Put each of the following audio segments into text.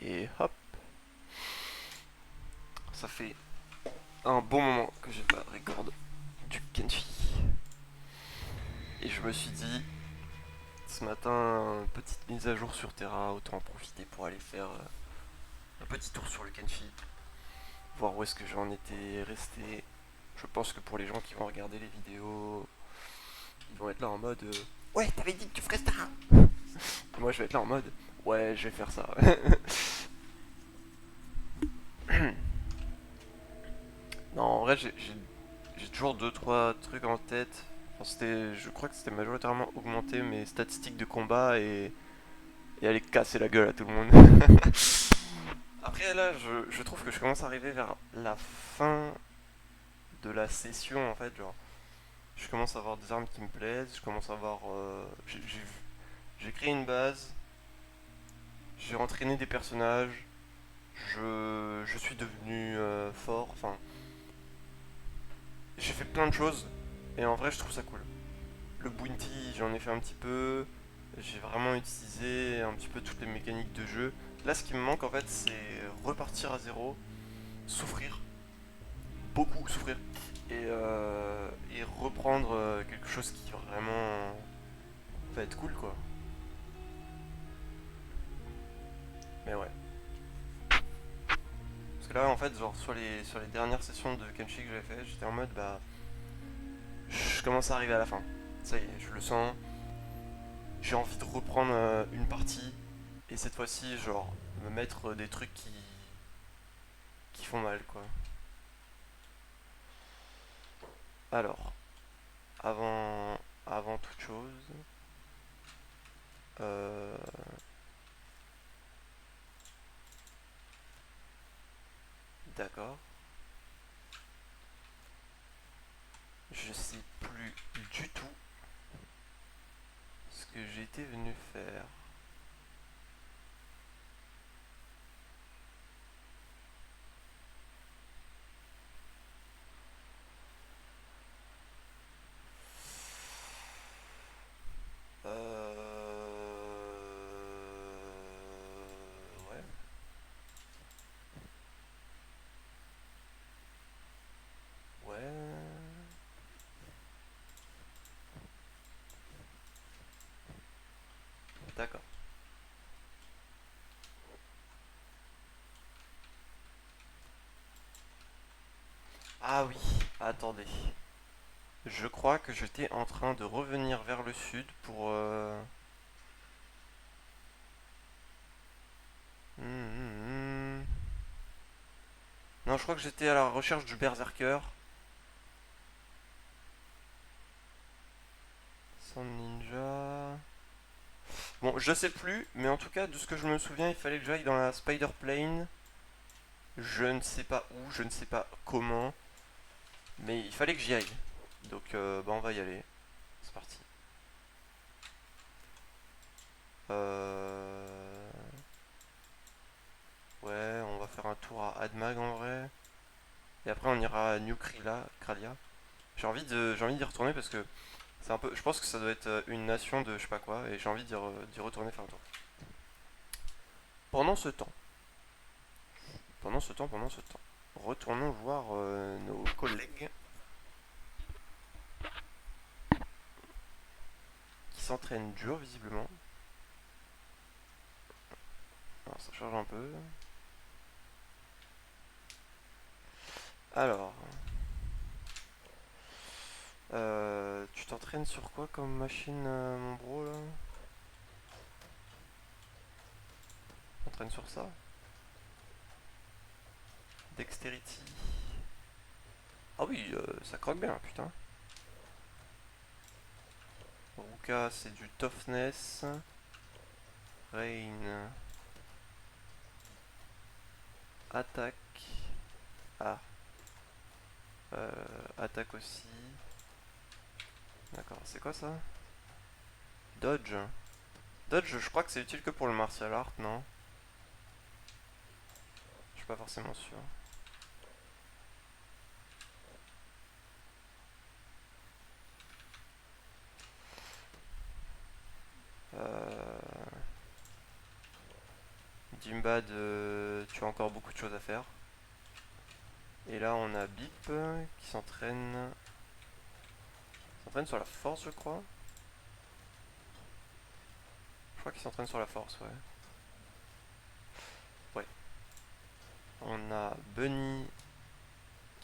Et hop, ça fait un bon moment que j'ai pas record du Kenshi. Et je me suis dit, ce matin, petite mise à jour sur Terra, autant en profiter pour aller faire un petit tour sur le Kenshi, voir où est-ce que j'en étais resté. Je pense que pour les gens qui vont regarder les vidéos, ils vont être là en mode ouais, t'avais dit que tu ferais ça. Moi, je vais être là en mode ouais, je vais faire ça. Non, en vrai, j'ai toujours deux trois trucs en tête. Enfin, je crois que c'était majoritairement augmenter mes statistiques de combat et aller casser la gueule à tout le monde. Après, là, je trouve que je commence à arriver vers la fin de la session, en fait. Genre, je commence à avoir des armes qui me plaisent. Je commence à avoir. J'ai créé une base. J'ai entraîné des personnages. Je suis devenu fort. Enfin, j'ai fait plein de choses. Et en vrai, je trouve ça cool. Le bounty, j'en ai fait un petit peu. J'ai vraiment utilisé un petit peu toutes les mécaniques de jeu. Là, ce qui me manque en fait, c'est repartir à zéro, souffrir, beaucoup souffrir, et reprendre quelque chose qui vraiment va être cool quoi. Mais ouais. Parce que là, en fait, genre sur les dernières sessions de Kenshi que j'avais fait, j'étais en mode bah. Je commence à arriver à la fin. Ça y est, je le sens. J'ai envie de reprendre une partie. Et cette fois-ci, genre, me mettre des trucs qui font mal quoi. Alors, avant toute chose, euh, d'accord, je sais plus du tout ce que j'étais venu faire. Ouais, ouais, d'accord. Ah oui, attendez. Je crois que j'étais en train de revenir vers le sud pour... hmm. Non, je crois que j'étais à la recherche du berserker. Sans ninja... Bon, je sais plus, mais en tout cas, de ce que je me souviens, il fallait que j'aille dans la Spider Plane. Je ne sais pas où, je ne sais pas comment, mais il fallait que j'y aille. Donc, bah, on va y aller. C'est parti. Euh... Ouais, on va faire un tour à Admag en vrai. Et après, on ira à New Kralia. J'ai envie d'y retourner parce que c'est un peu. Je pense que ça doit être une nation de je sais pas quoi, et j'ai envie d'y retourner faire un tour. Pendant ce temps, pendant ce temps, retournons voir nos collègues qui s'entraînent dur visiblement. Alors, ça change un peu. Alors, tu t'entraînes sur quoi comme machine, mon bro là? T'entraînes sur ça? Dexterity. Ah oui, ça croque bien, putain. Ruka, c'est du toughness. Rain, attaque. Ah, attaque aussi. D'accord, c'est quoi ça? Dodge. Dodge, je crois que c'est utile que pour le martial art, non? Je suis pas forcément sûr. Jimbad, tu as encore beaucoup de choses à faire. Et là on a Bip qui s'entraîne. S'entraîne sur la force je crois. Je crois qu'il s'entraîne sur la force, ouais. Ouais. On a Bunny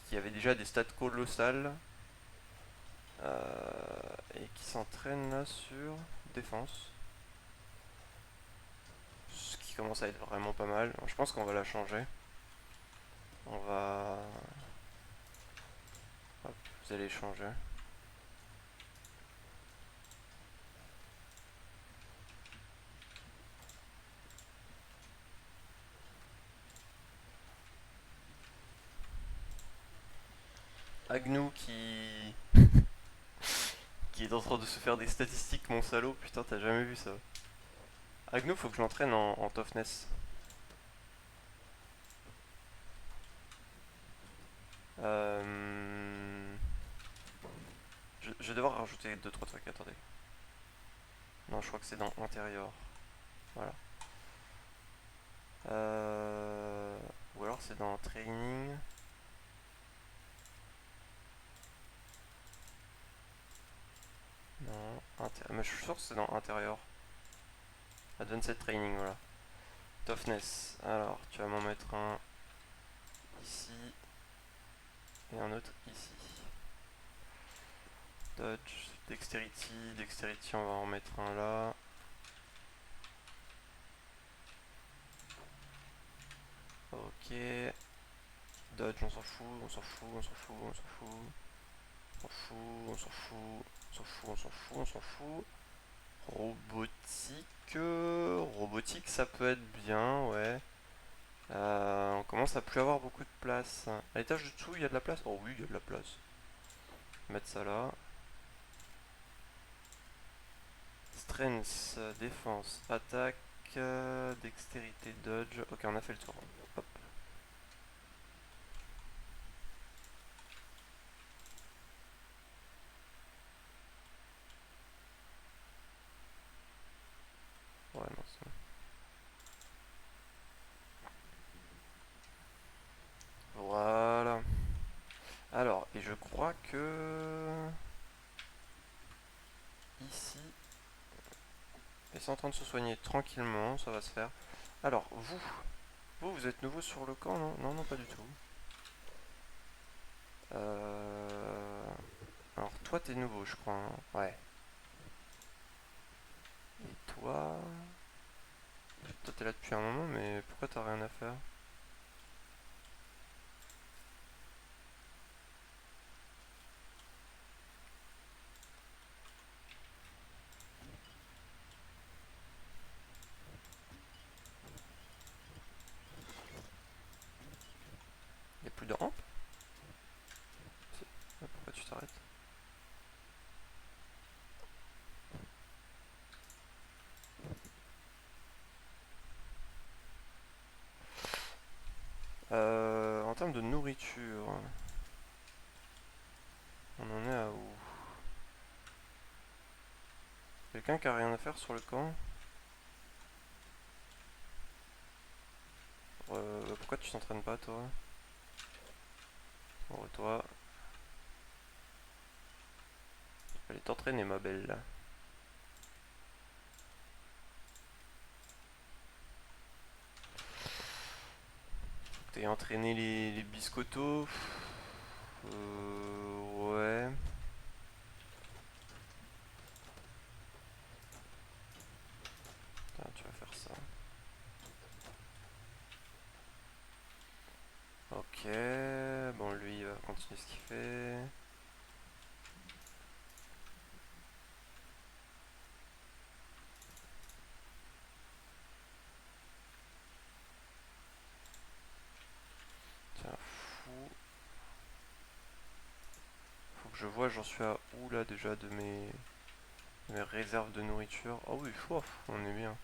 qui avait déjà des stats colossales. Et qui s'entraîne là sur défense. Ce qui commence à être vraiment pas mal. Je pense qu'on va la changer. On va... Hop, vous allez changer. Agnew qui est en train de se faire des statistiques, mon salaud. Putain, t'as jamais vu ça. Agnew, faut que je l'entraîne en toughness. Euh... Je vais devoir rajouter deux trois trucs, attendez. Non, je crois que c'est dans intérieur. Voilà. Ou alors c'est dans training. Non, mais je suis sûr que c'est dans intérieur. Advanced training, voilà. Toughness. Alors, tu vas m'en mettre un ici et un autre ici. Dodge, dexterity, dexterity, on va en mettre un là. Ok. Dodge, on s'en fout, on s'en fout, on s'en fout, on s'en fout. On s'en fout, on s'en fout, on s'en fout, on s'en fout, on s'en fout. Robotique. Robotique, ça peut être bien, ouais. On commence à plus avoir beaucoup de place. À l'étage du dessous, il y a de la place. Oh oui, il y a de la place. Mettre ça là. Strength, défense, attaque, dextérité, dodge. Ok, on a fait le tour. Hop. Ouais, non, c'est bon. Voilà. Alors, et je crois que... Ici... Ils sont en train de se soigner tranquillement, ça va se faire. Alors, vous êtes nouveau sur le camp, non? Non, non, pas du tout. Alors, toi, t'es nouveau, je crois, hein. Ouais. Et toi... Toi, t'es là depuis un moment, mais pourquoi t'as rien à faire? Y'a plus de rampe? Pourquoi tu t'arrêtes? En termes de nourriture, on en est à où? Quelqu'un qui a rien à faire sur le camp? Pourquoi tu t'entraînes pas, toi? Bon, toi, allez t'entraîner, ma belle. T'es entraîné les biscottos? Ouais. Tiens, tu vas faire ça. Ok. Bon, lui, il va continuer ce qu'il fait. Tiens, fou. Faut que je vois, j'en suis à où là déjà de mes réserves de nourriture. Oh oui, ouf, on est bien.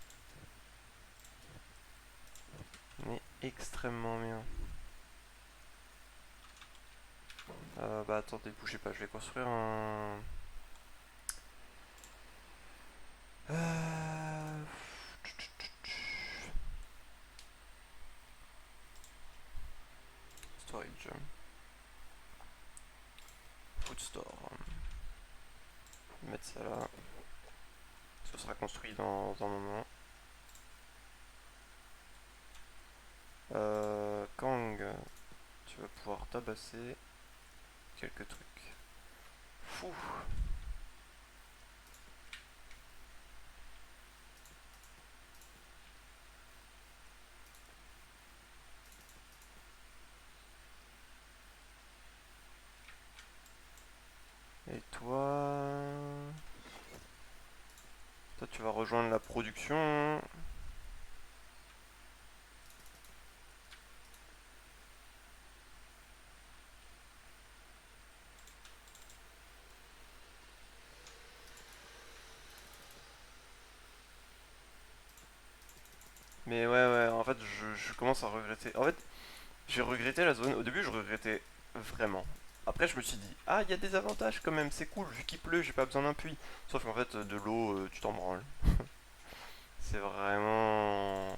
On est extrêmement bien. Bah attendez, bougez pas, je vais construire un... Euh... Food store. Mettre ça là. Ce sera construit dans un moment. Kang, tu vas pouvoir tabasser quelques trucs. Fou. Et toi... Toi tu vas rejoindre la production. Mais ouais, en fait, je commence à regretter. En fait, j'ai regretté la zone. Au début, je regrettais vraiment. Après, je me suis dit, ah, il y a des avantages quand même, c'est cool, vu qu'il pleut, j'ai pas besoin d'un puits. Sauf qu'en fait, de l'eau, tu t'en branles. C'est vraiment.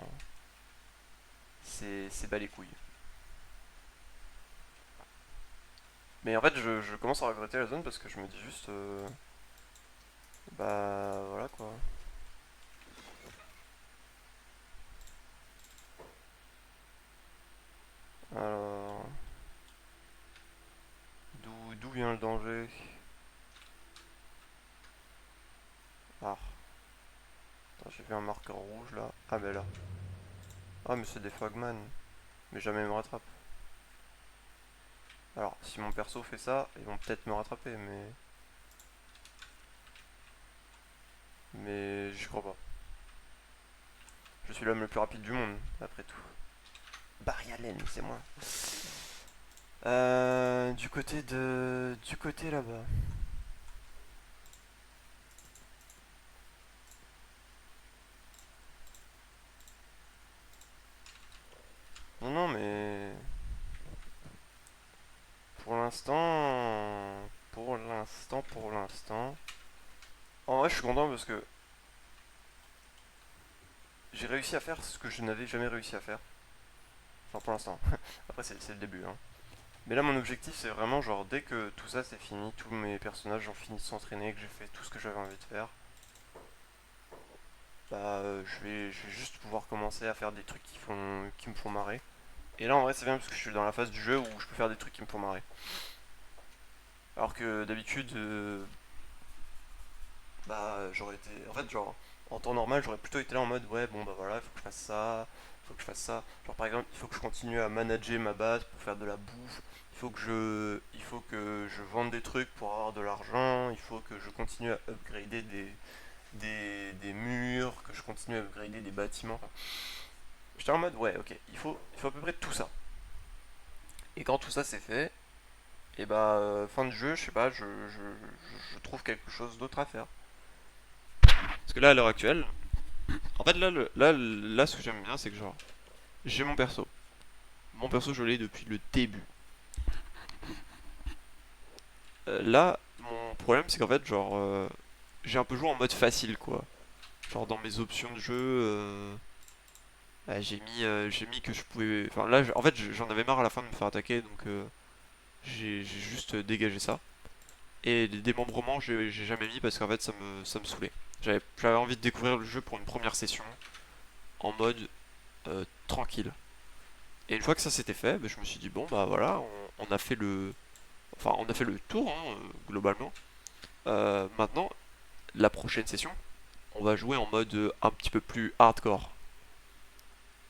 C'est bas les couilles. Mais en fait, je commence à regretter la zone parce que je me dis juste. Bah, voilà quoi. Alors. D'où vient le danger? Ah, attends, j'ai vu un marqueur rouge là. Ah, ben là. Ah, mais c'est des Fogman. Mais jamais ils me rattrapent. Alors, si mon perso fait ça, ils vont peut-être me rattraper, mais. Mais j'y crois pas. Je suis l'homme le plus rapide du monde, après tout. Barry Allen, c'est moi. Du côté de. Du côté là-bas. Non, non, mais. Pour l'instant. Pour l'instant. En vrai, je suis content parce que j'ai réussi à faire ce que je n'avais jamais réussi à faire. Enfin, pour l'instant. Après, c'est le début, hein. Mais là, mon objectif, c'est vraiment genre, dès que tout ça c'est fini, tous mes personnages ont fini de s'entraîner, que j'ai fait tout ce que j'avais envie de faire, bah, je vais juste pouvoir commencer à faire des trucs qui me font marrer. Et là, en vrai, c'est bien parce que je suis dans la phase du jeu où je peux faire des trucs qui me font marrer. Alors que d'habitude, bah, j'aurais été. En fait, genre, en temps normal, j'aurais plutôt été là en mode, ouais, bon, bah voilà, il faut que je fasse ça, il faut que je fasse ça. Genre, par exemple, il faut que je continue à manager ma base pour faire de la bouffe. Il faut que je vende des trucs pour avoir de l'argent. Il faut que je continue à upgrader des murs, que je continue à upgrader des bâtiments. Enfin, j'étais en mode, ouais, ok, il faut à peu près tout ça. Et quand tout ça c'est fait, et bah, fin de jeu, je sais pas, je trouve quelque chose d'autre à faire. Parce que là, à l'heure actuelle, en fait, là, ce que j'aime bien, c'est que genre, j'ai mon perso. Mon perso, je l'ai depuis le début. Là, mon problème, c'est qu'en fait, genre, j'ai un peu joué en mode facile, quoi. Genre, dans mes options de jeu, j'ai mis que je pouvais. Enfin, là, en fait, j'en avais marre à la fin de me faire attaquer, donc j'ai juste dégagé ça. Et les démembrements, j'ai jamais mis parce qu'en fait, ça me saoulait. J'avais envie de découvrir le jeu pour une première session en mode tranquille. Et une fois que ça s'était fait, bah, je me suis dit bon bah voilà, on a fait on a fait le tour hein, globalement. Maintenant, la prochaine session, on va jouer en mode un petit peu plus hardcore.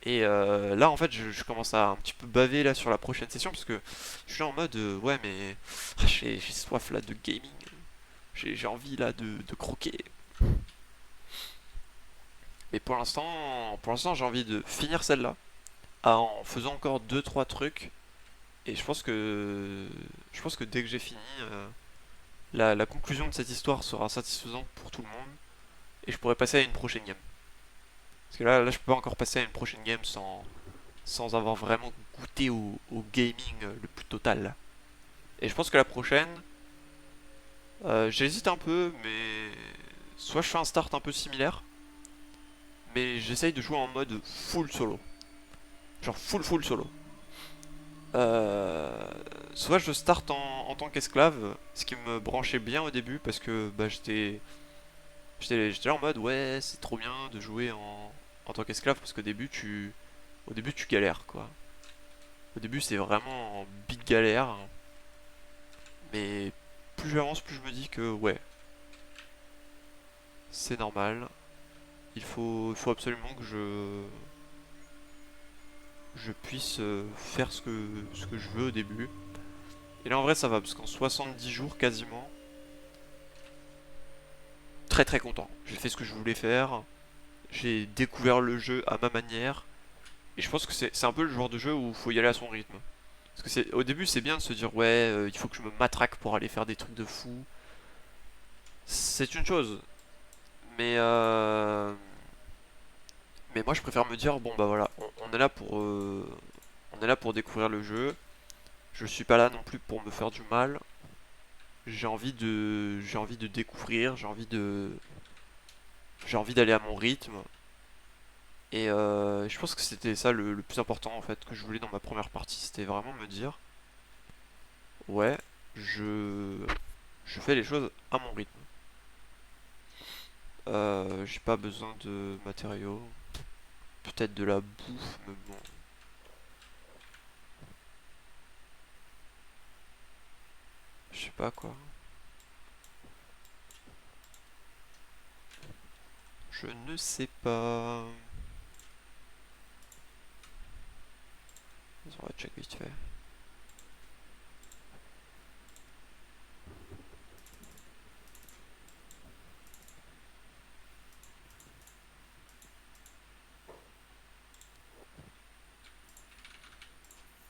Et là en fait je commence à un petit peu baver là sur la prochaine session parce que je suis là en mode ouais mais j'ai soif là de gaming, j'ai envie là de croquer. Mais pour l'instant j'ai envie de finir celle-là en faisant encore deux trois trucs. Et je pense que dès que j'ai fini, la conclusion de cette histoire sera satisfaisante pour tout le monde et je pourrais passer à une prochaine game. Parce que là je peux pas encore passer à une prochaine game sans avoir vraiment goûté au gaming le plus total. Et je pense que la prochaine, j'hésite un peu, mais soit je fais un start un peu similaire, mais j'essaye de jouer en mode full solo. Genre full solo. Euh, Soit je start en tant qu'esclave, ce qui me branchait bien au début parce que bah, j'étais là en mode ouais c'est trop bien de jouer en tant qu'esclave parce au début tu galères quoi. Au début c'est vraiment en big galère, mais plus j'avance plus je me dis que ouais c'est normal. Il faut absolument que je puisse faire ce que je veux au début. Et là en vrai ça va parce qu'en 70 jours quasiment, très très content. J'ai fait ce que je voulais faire, j'ai découvert le jeu à ma manière, et je pense que c'est un peu le genre de jeu où il faut y aller à son rythme. Parce que au début c'est bien de se dire ouais il faut que je me matraque pour aller faire des trucs de fou. C'est une chose, mais mais moi je préfère me dire bon bah voilà on est là on est là pour découvrir le jeu. Je suis pas là non plus pour me faire du mal. J'ai envie de découvrir, j'ai envie d'aller à mon rythme. Et je pense que c'était ça le plus important en fait que je voulais dans ma première partie, c'était vraiment me dire ouais, je je fais les choses à mon rythme. J'ai pas besoin de matériaux, peut-être de la bouffe, mais bon, je sais pas quoi. Je ne sais pas. On va check vite fait.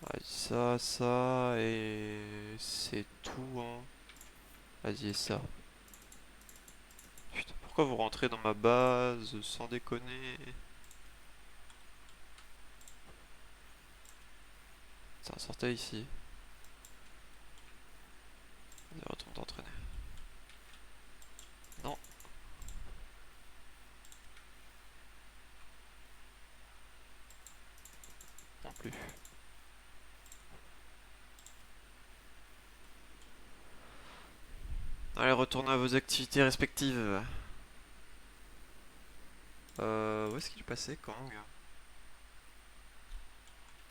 Ouais, ça, et c'est tout, hein. Vas-y, et ça. Putain, pourquoi vous rentrez dans ma base sans déconner? Ça sortait ici. Allez, retourne t'entraîner. Non, non plus. Allez, retournez à vos activités respectives. Où est-ce qu'il est passé, Kang?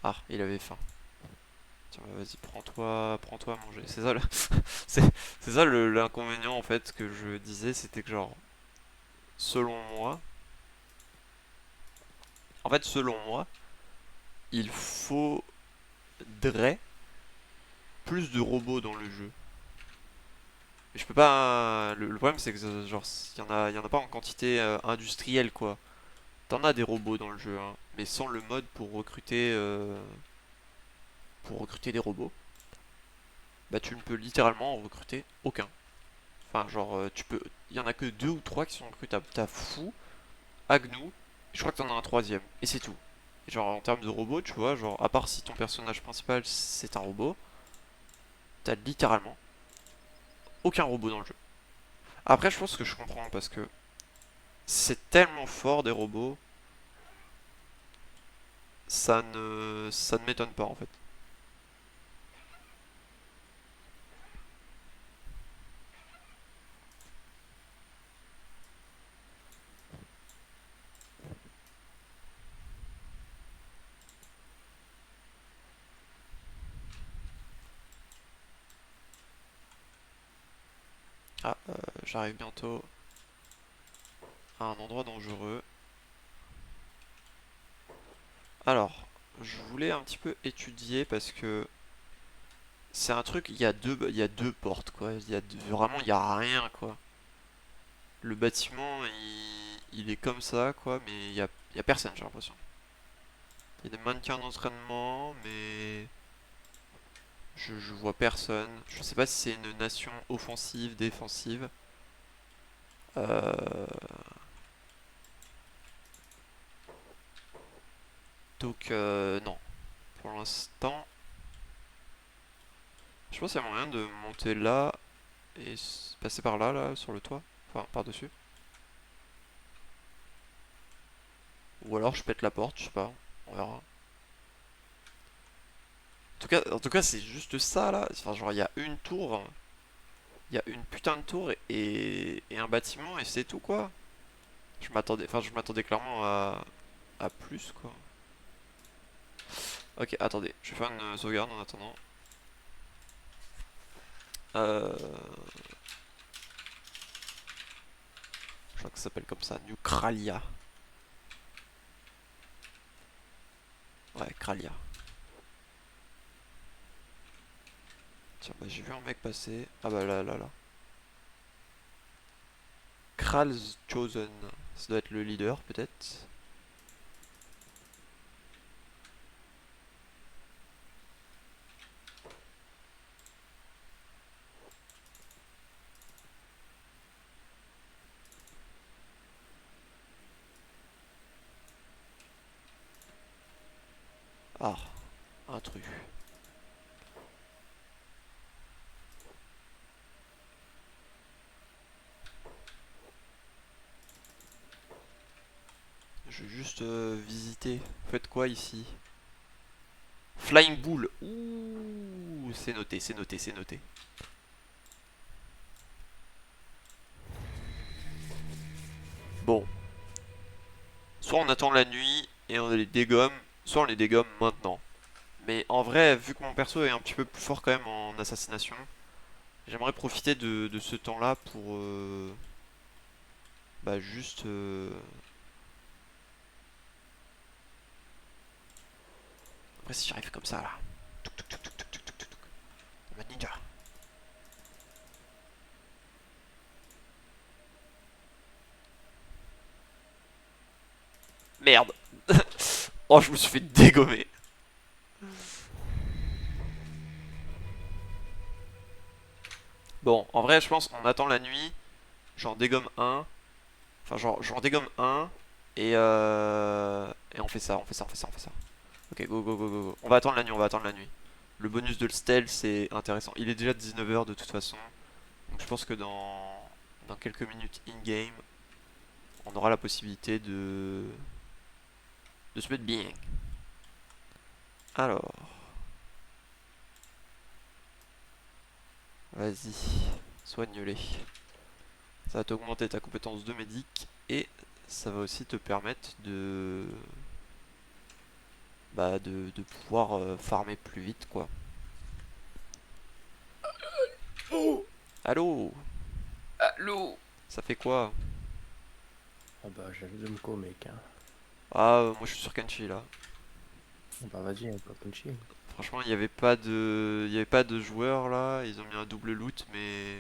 Ah, il avait faim. Tiens, bah, vas-y, prends-toi à manger. C'est ça c'est, c'est ça l'inconvénient en fait que je disais, c'était que genre, selon moi, selon moi, il faudrait plus de robots dans le jeu. Mais je peux pas. Le problème c'est que genre, il y en a pas en quantité industrielle quoi. T'en as des robots dans le jeu, hein, mais sans le mode pour recruter des robots, bah tu ne peux littéralement en recruter aucun. Enfin, genre, il y en a que deux ou trois qui sont recrutables. T'as Fou, Agnew, je crois que t'en as un troisième, et c'est tout. Et genre, en termes de robots, tu vois, genre, à part si ton personnage principal c'est un robot, t'as littéralement aucun robot dans le jeu. Après, je pense que je comprends parce que c'est tellement fort des robots, ça ne m'étonne pas en fait. Ah, j'arrive bientôt à un endroit dangereux. Alors, je voulais un petit peu étudier parce que c'est un truc, il y a deux portes quoi. Vraiment, il y a rien quoi. Le bâtiment, il est comme ça quoi, mais il y a personne, j'ai l'impression. Il y a des mannequins d'entraînement, mais je vois personne. Je sais pas si c'est une nation offensive, défensive. Euh, donc, non. Pour l'instant, je pense qu'il y a moyen de monter là et passer par là, là, sur le toit. Enfin, par-dessus. Ou alors je pète la porte, je sais pas. On verra. En tout cas, c'est juste ça là. Enfin, genre, il y a une tour, il y a une putain de tour et un bâtiment et c'est tout quoi. Je m'attendais clairement à plus quoi. Ok, attendez, je vais faire une sauvegarde en attendant. Euh, je crois que ça s'appelle comme ça, New Kralia. Ouais, Kralia. Tiens, bah j'ai vu un mec passer. Ah bah là, là, là. Kral's Chosen. Ça doit être le leader peut-être. Ah, intrus. Je vais juste visiter. Vous faites quoi ici? Flying Bull. Ouh, c'est noté, c'est noté, c'est noté. Bon, soit on attend la nuit et on les dégomme, soit on les dégomme maintenant. Mais en vrai, vu que mon perso est un petit peu plus fort quand même en assassination, j'aimerais profiter de ce temps-là pour bah juste après si j'arrive comme ça là. Touc, touc, touc, touc, touc, touc, touc, touc. En mode ninja. Merde. Oh, je me suis fait dégommer. Bon, en vrai, je pense on attend la nuit, j'en dégomme un, enfin genre j'en dégomme un et on fait ça, on fait ça, on fait ça, on fait ça. Ok, go go go go go. On va attendre la nuit, on va attendre la nuit. Le bonus de le stealth c'est intéressant. Il est déjà 19 h de toute façon. Donc je pense que dans quelques minutes in-game, on aura la possibilité de se mettre bien. Alors, vas-y, soigne-les. Ça va t'augmenter ta compétence de médic et ça va aussi te permettre de pouvoir farmer plus vite quoi. Oh, Allô. allô? Ça fait quoi? Ah bah j'avais de Mko mec hein. Ah, moi je suis sur Kenshi là. Ah bah vas-y, on peut puncher. Franchement, il y avait pas de joueurs là. Ils ont mis un double loot, mais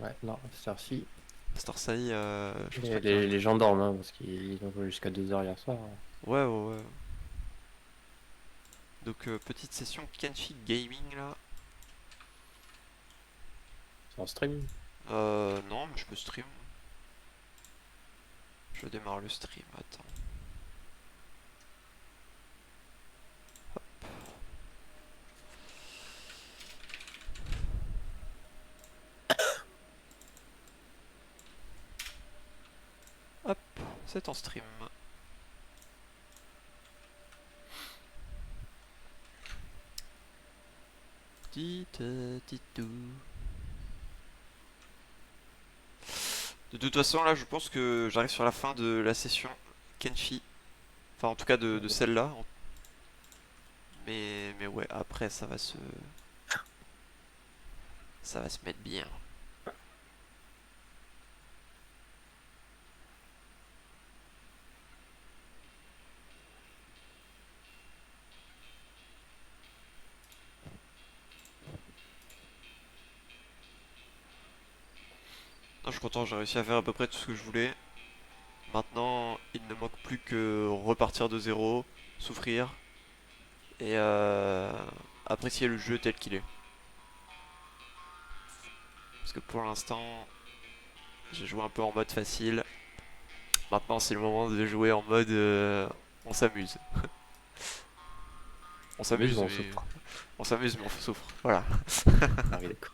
Ouais, non, cette heure-ci, Starsai, je pense pas les, qu'il y les, en les gens dorment hein, parce qu'ils ont joué jusqu'à 2 heures hier soir, hein. a. Ouais, ouais, ouais. Donc petite session Kenshi Gaming là. C'est en stream. Non, mais je peux stream. Je démarre le stream. Attends. Hop, c'est en stream. Titou. De toute façon, là, je pense que j'arrive sur la fin de la session Kenshi. Enfin, en tout cas, de celle-là. Mais ouais, après, ça va se mettre bien. Non, je suis content, j'ai réussi à faire à peu près tout ce que je voulais. Maintenant, il ne manque plus que repartir de zéro, souffrir et apprécier le jeu tel qu'il est. Parce que pour l'instant, j'ai joué un peu en mode facile. Maintenant, c'est le moment de jouer en mode on s'amuse. On Amuse, s'amuse, on mais souffre. on souffre. Voilà. Ah oui, d'accord.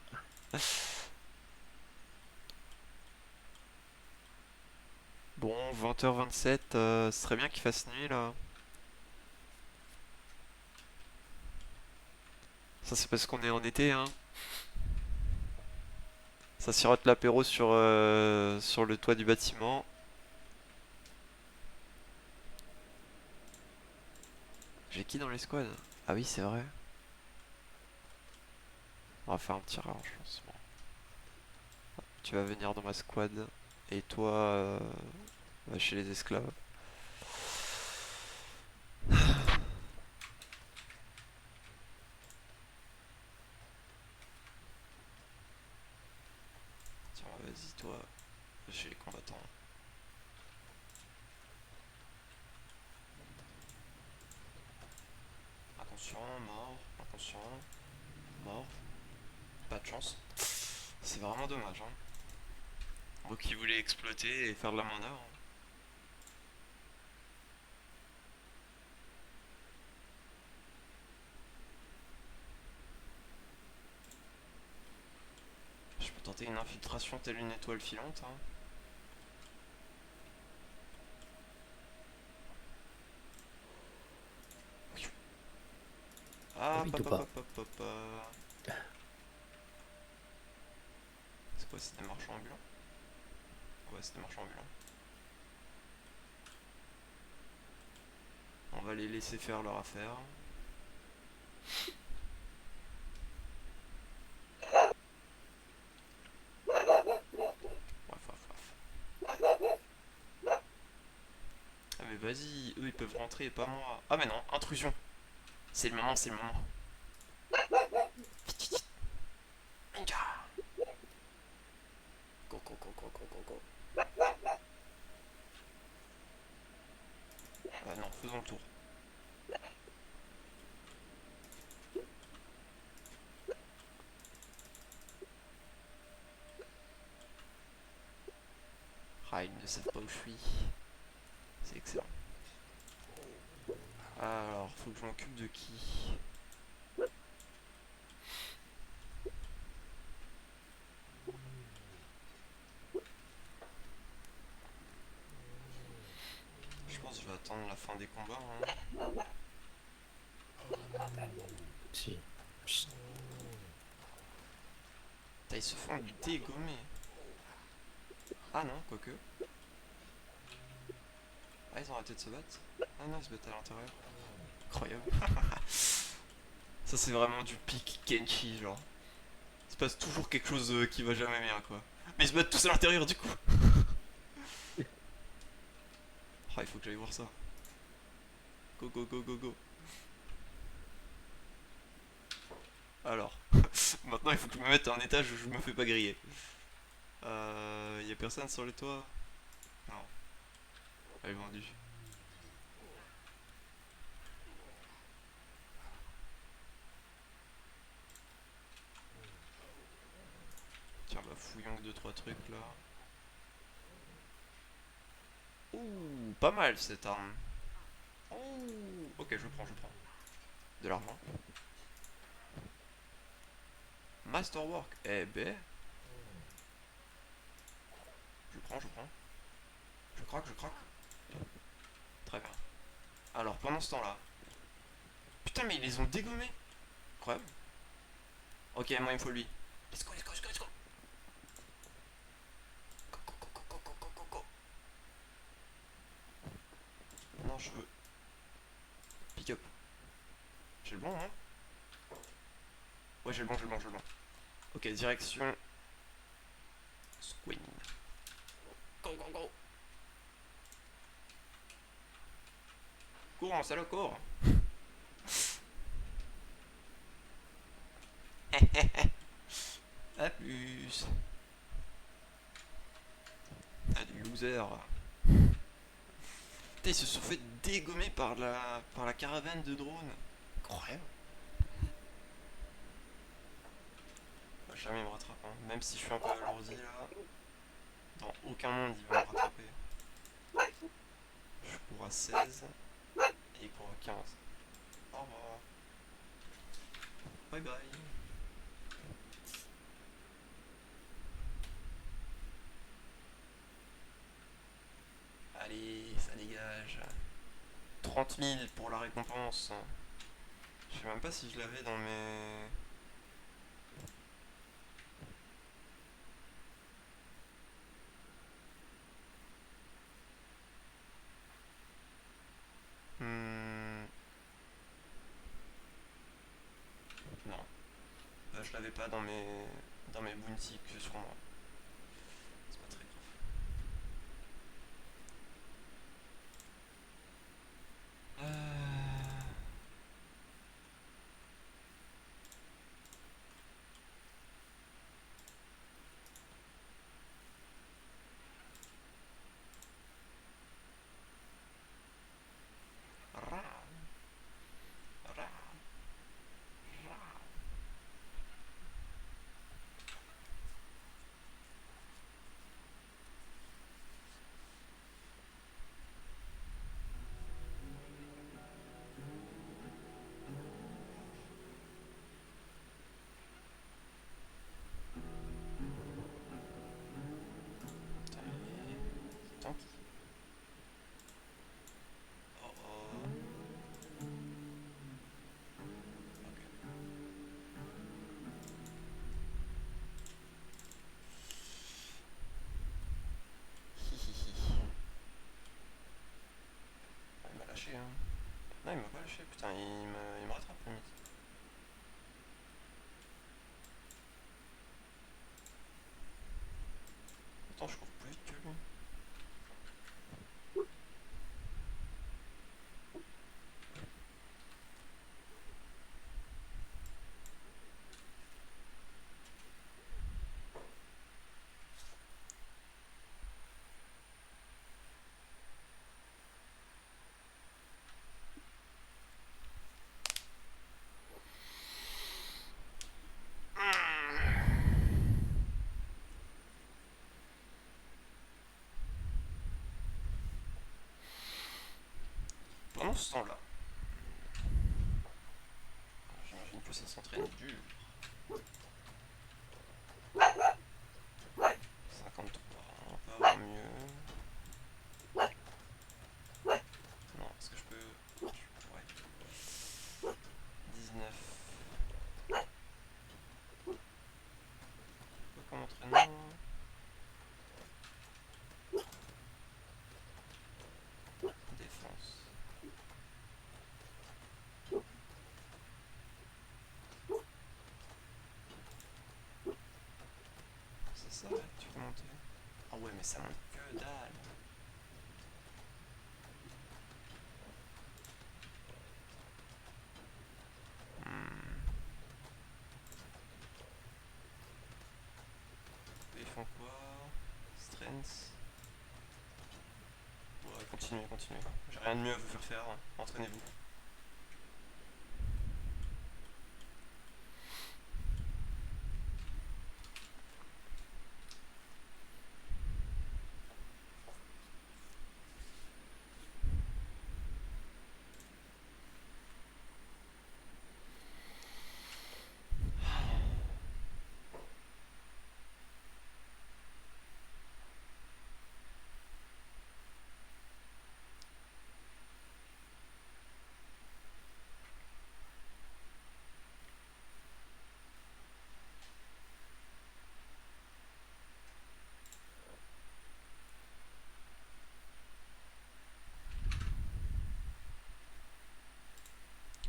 Bon, 20h27, ce serait bien qu'il fasse nuit là. Ça c'est parce qu'on est en été, hein. Ça sirote l'apéro sur le toit du bâtiment. J'ai qui dans les squads? Ah oui, c'est vrai. On va faire un petit rangement. Tu vas venir dans ma squad. Et toi, va chez les esclaves. Tiens, vas-y, toi, chez les combattants. Attention, mort. Attention, mort. Pas de chance. C'est vraiment dommage, hein. Moi qui voulais exploiter et faire de la manœuvre. Je peux tenter une infiltration telle une étoile filante, hein. Ah, vite pop, ou pop, pas? pop, pop, pop, c'est quoi, c'est des marchands ambulants? Ouais, c'est des marchands ambulants. On va les laisser faire leur affaire. Waf, waf, waf. Ah mais vas-y, eux ils peuvent rentrer et pas moi. Ah mais non, intrusion. C'est le moment, c'est le moment. Vite, vite, vite. Ninja. Go, go, go, go, go, go, go. Ah non, faisons le tour. Ah, ils ne savent pas où je suis. C'est excellent. Alors, faut que je m'occupe de qui? Je pense que je vais attendre la fin des combats, hein. Si. Chut. Putain, ils se font dégommer. Ah non, quoique. Ah, ils ont arrêté de se battre. Ah non, ils se battent à l'intérieur. Incroyable. Ça, c'est vraiment du pic Kenshi, genre. Il se passe toujours quelque chose qui va jamais bien, quoi. Mais ils se battent tous à l'intérieur, du coup. Ah, il faut que j'aille voir ça. Go, go, go, go, go. Alors, maintenant il faut que je me mette à un étage où je me fais pas griller. Y a personne sur le toit? Non, elle est vendue. Tiens, bah fouillons que 2-3 trucs là. Ouh, pas mal cette arme. Ouh, ok, je prends, je prends. De l'argent. Masterwork, eh ben. Je prends, je prends. Je croque, je croque. Très bien. Alors, pendant ce temps-là. Putain, mais ils les ont dégommés. Incroyable. Ok, moi il me faut lui. Let's go, let's go, let's go, let's go. Go, go, go, go, go, go, go, go. Non, je veux. Pick up. J'ai le bon, hein? Ouais, j'ai le bon, j'ai le bon, j'ai le bon. Ok, direction. Squin. Go, go, go. Cours, mon salaud, cours. A plus. Ah, du loser. Putain, ils se sont fait dégommer par la caravane de drones. Incroyable. Va jamais me rattraper, hein. Même si je suis un peu alourdi là. Dans aucun monde ils vont me rattraper. Je cours à 16 et il court à 15. Au revoir. Bye bye. Allez, ça dégage. 30 000 pour la récompense. Je sais même pas si je l'avais dans mes... l'avais pas dans mes bounties que sur moi. C'est pas très grave. Ra, ra, ra. Putain, c'est tanky. Oh oh. Ok. Hihihi. Ah, il m'a lâché, hein. Non, il m'a pas lâché, putain, il me rattrape limite. Attends, je cours plus vite que lui. Pendant ce temps-là, j'imagine que ça s'entraîne dur. 53, on peut avoir mieux. Non, est-ce que je peux... Ouais. 19. Quoi comme entraînement? Défense. Ça s'arrête, tu peux monter. Ah ouais, mais ça monte que dalle. Hmm. Ils font quoi? Strength. Ouais, continuez, continuez. J'ai rien de mieux à vous faire faire. Entraînez-vous.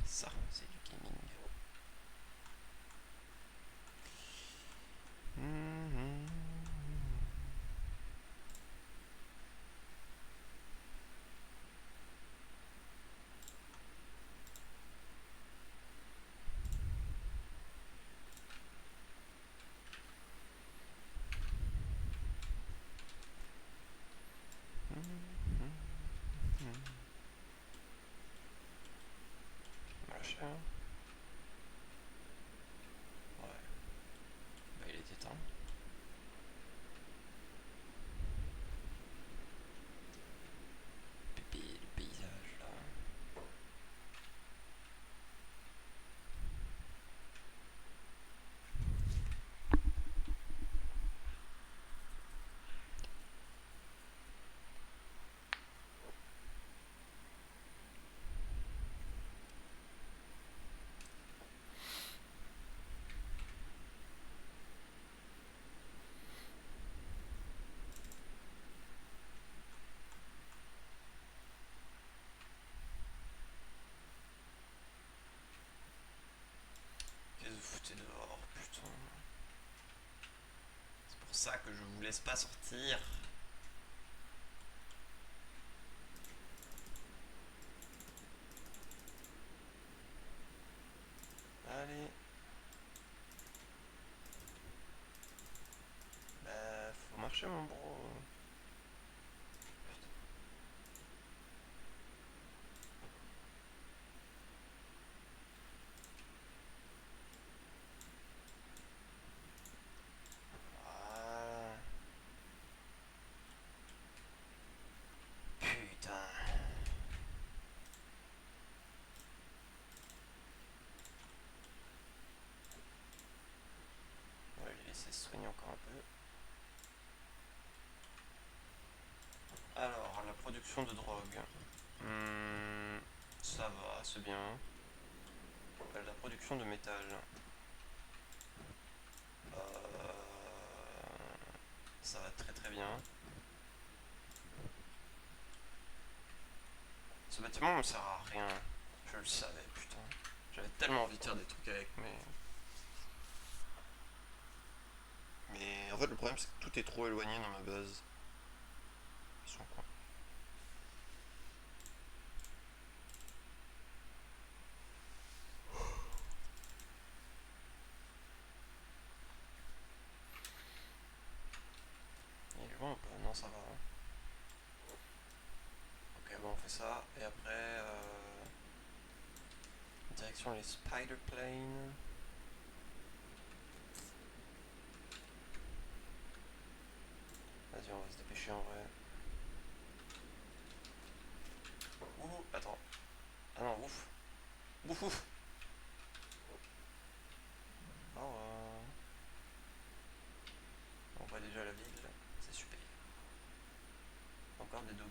Ça, c'est du gaming. Mhm. Machin. Ouais. Bah, il était temps. Pépé, le paysage là. ça que je vous laisse pas sortir. Allez. Bah, faut marcher, mon bro. Voilà. Putain. On va les laisser se soigner encore un peu. Alors, la production de drogue. Ça va, c'est bien. La production de métal. Euh, Ça va très très bien. Ce bâtiment me sert à rien. Je le savais, putain. J'avais tellement envie de faire des trucs avec, mais... Mais en fait, le problème, c'est que tout est trop éloigné dans ma base. Ils sont cons. Il est loin ou pas? Non, ça va. Ok, bon, on fait ça. Et après, direction les Spider Planes. Vas-y, on va se dépêcher en vrai. Ouh, attends. Ah non, ouf. Ouf, ouf. Oh, on voit déjà la ville. C'est super. Encore des dogos.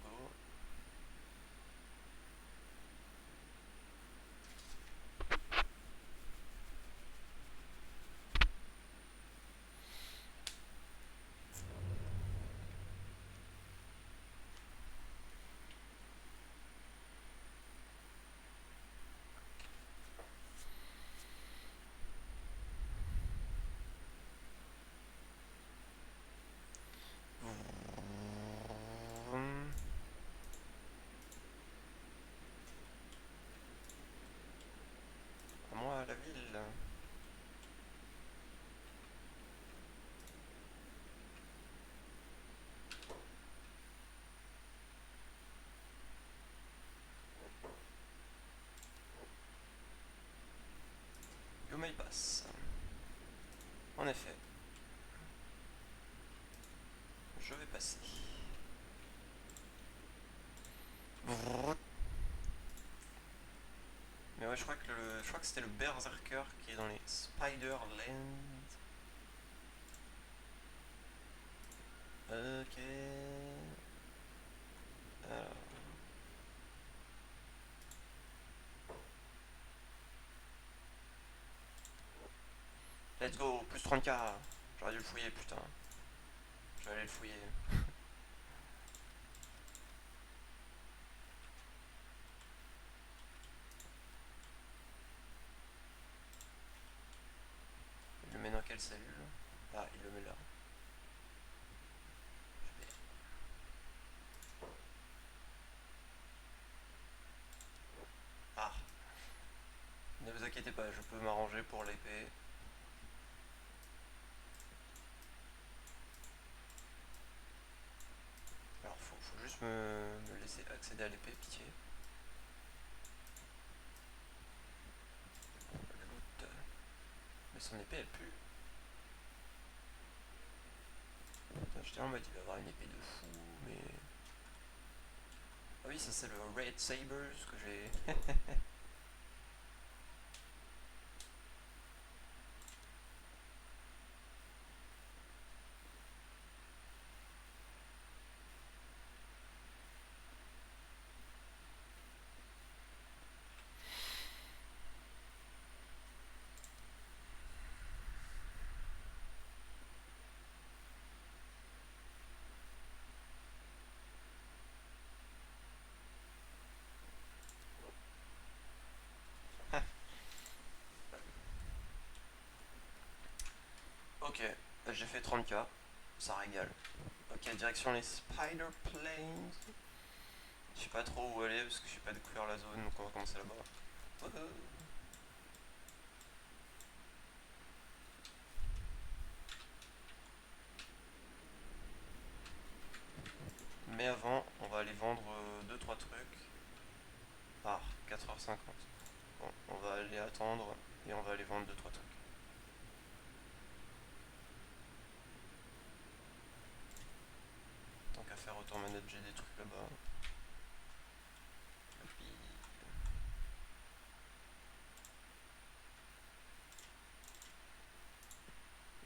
À moi, la ville. You may pass. En effet, je vais passer. Mais ouais, je crois que c'était le Berserker qui est dans les Spider-Land. Ok. Alors. Let's go, plus 30k. J'aurais dû le fouiller, putain. Je vais aller le fouiller. Il le met dans quelle cellule? Ah, il le met là. Ah, ne vous inquiétez pas, je peux m'arranger pour l'épée. Alors, faut juste me laisser accéder à l'épée, pitié. Le loot. Mais son épée, elle pue. Putain, j'étais en mode, il va avoir une épée de fou, mais... Ah oui, ça c'est le Red Sabers que j'ai... Ok, j'ai fait 30k. Ça régale. Ok, direction les Spider Plains. Je sais pas trop où aller parce que je sais pas découvert la zone, donc on va commencer là-bas. Wouhou. Mais avant, on va aller vendre 2-3 trucs. Ah, 4h50. Bon, on va aller attendre et on va aller vendre 2-3 trucs. Tant qu'à faire, autant manager des trucs là-bas. Et puis...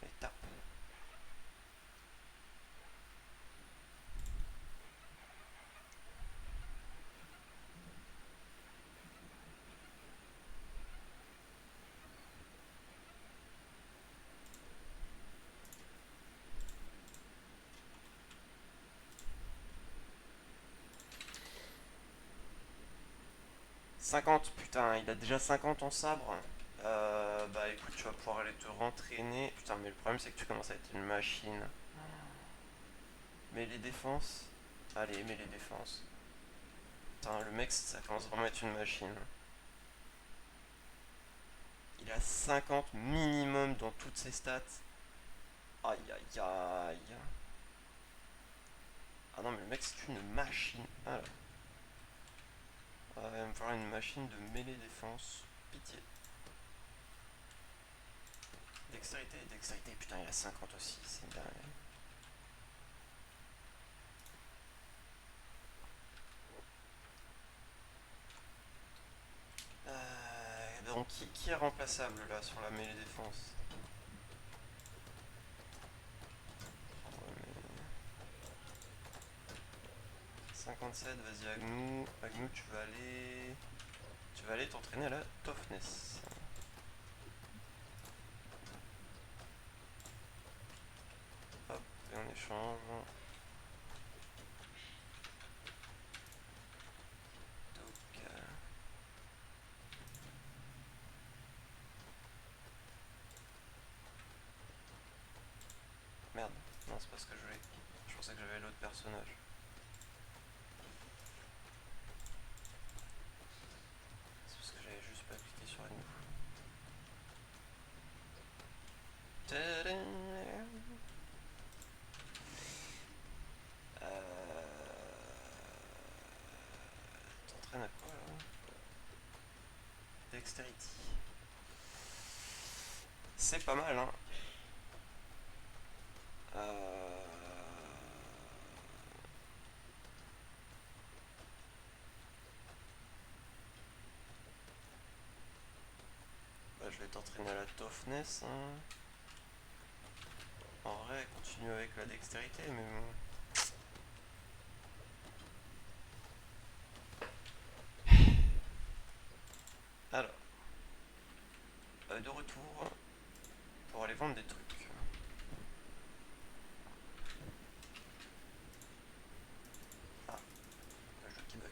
Et tape. Putain, il a déjà 50 en sabre. Bah écoute, tu vas pouvoir aller te rentraîner. Putain, mais le problème c'est que tu commences à être une machine. Mais les défenses. Allez, mets les défenses. Putain, le mec, ça commence vraiment à être une machine. Il a 50 minimum dans toutes ses stats. Aïe aïe aïe. Ah non, mais le mec, c'est une machine. Alors. Il va me falloir une machine de mêlée défense. Pitié. Dextérité, dextérité. Putain, il a 50 aussi. C'est dingue. Donc, qui est remplaçable là sur la mêlée défense? Ouais, mais... 57, vas-y Agnou. Agnou, tu vas aller. Tu vas aller t'entraîner à la toughness. Hop, et on échange. Donc, merde, non, c'est pas ce que je voulais. Je pensais que j'avais l'autre personnage. C'est parce que j'avais juste pas cliqué sur Agnou. T'entraînes à quoi là? Dexterity. C'est pas mal, hein. Bah, je vais t'entraîner à la toughness, hein. En vrai, continue avec la dextérité, mais bon. Alors, de retour pour aller vendre des trucs. Ah, le jeu qui bug.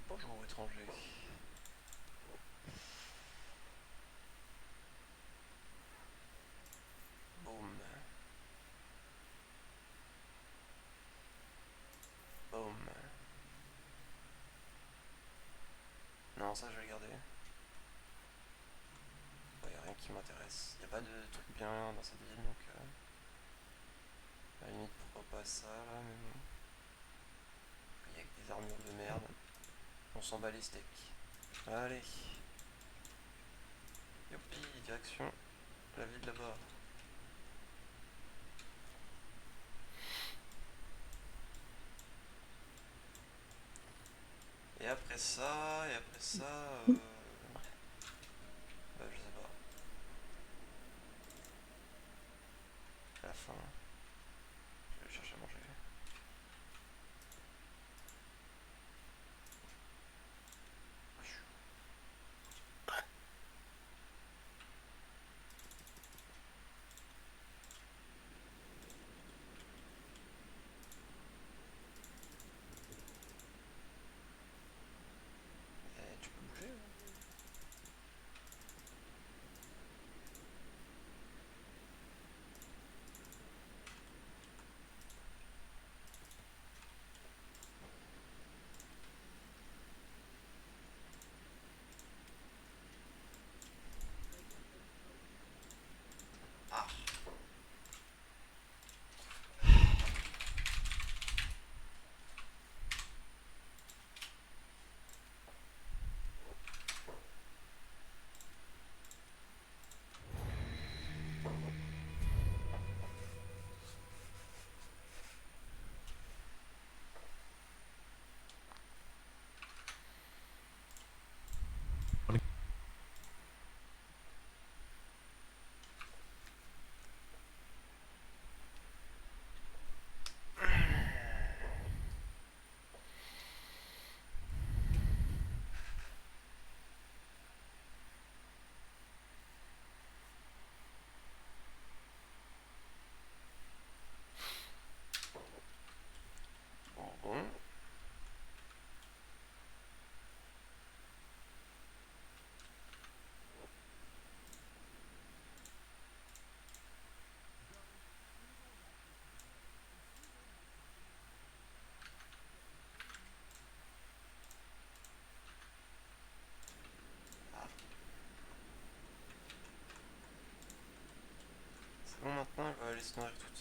Bonjour étranger. Boum. Boum. Non, ça je vais garder. Il n'y a rien qui m'intéresse. Il n'y a pas de truc bien dans cette ville, donc... à la limite, pourquoi pas ça, là, mais bon. Il y a que des armures de merde. On s'en bat les steaks. Allez. Youpi, direction la ville là-bas. Et après ça, je sais pas. À la fin, je vais chercher à manger. Tu peux bouger, hein.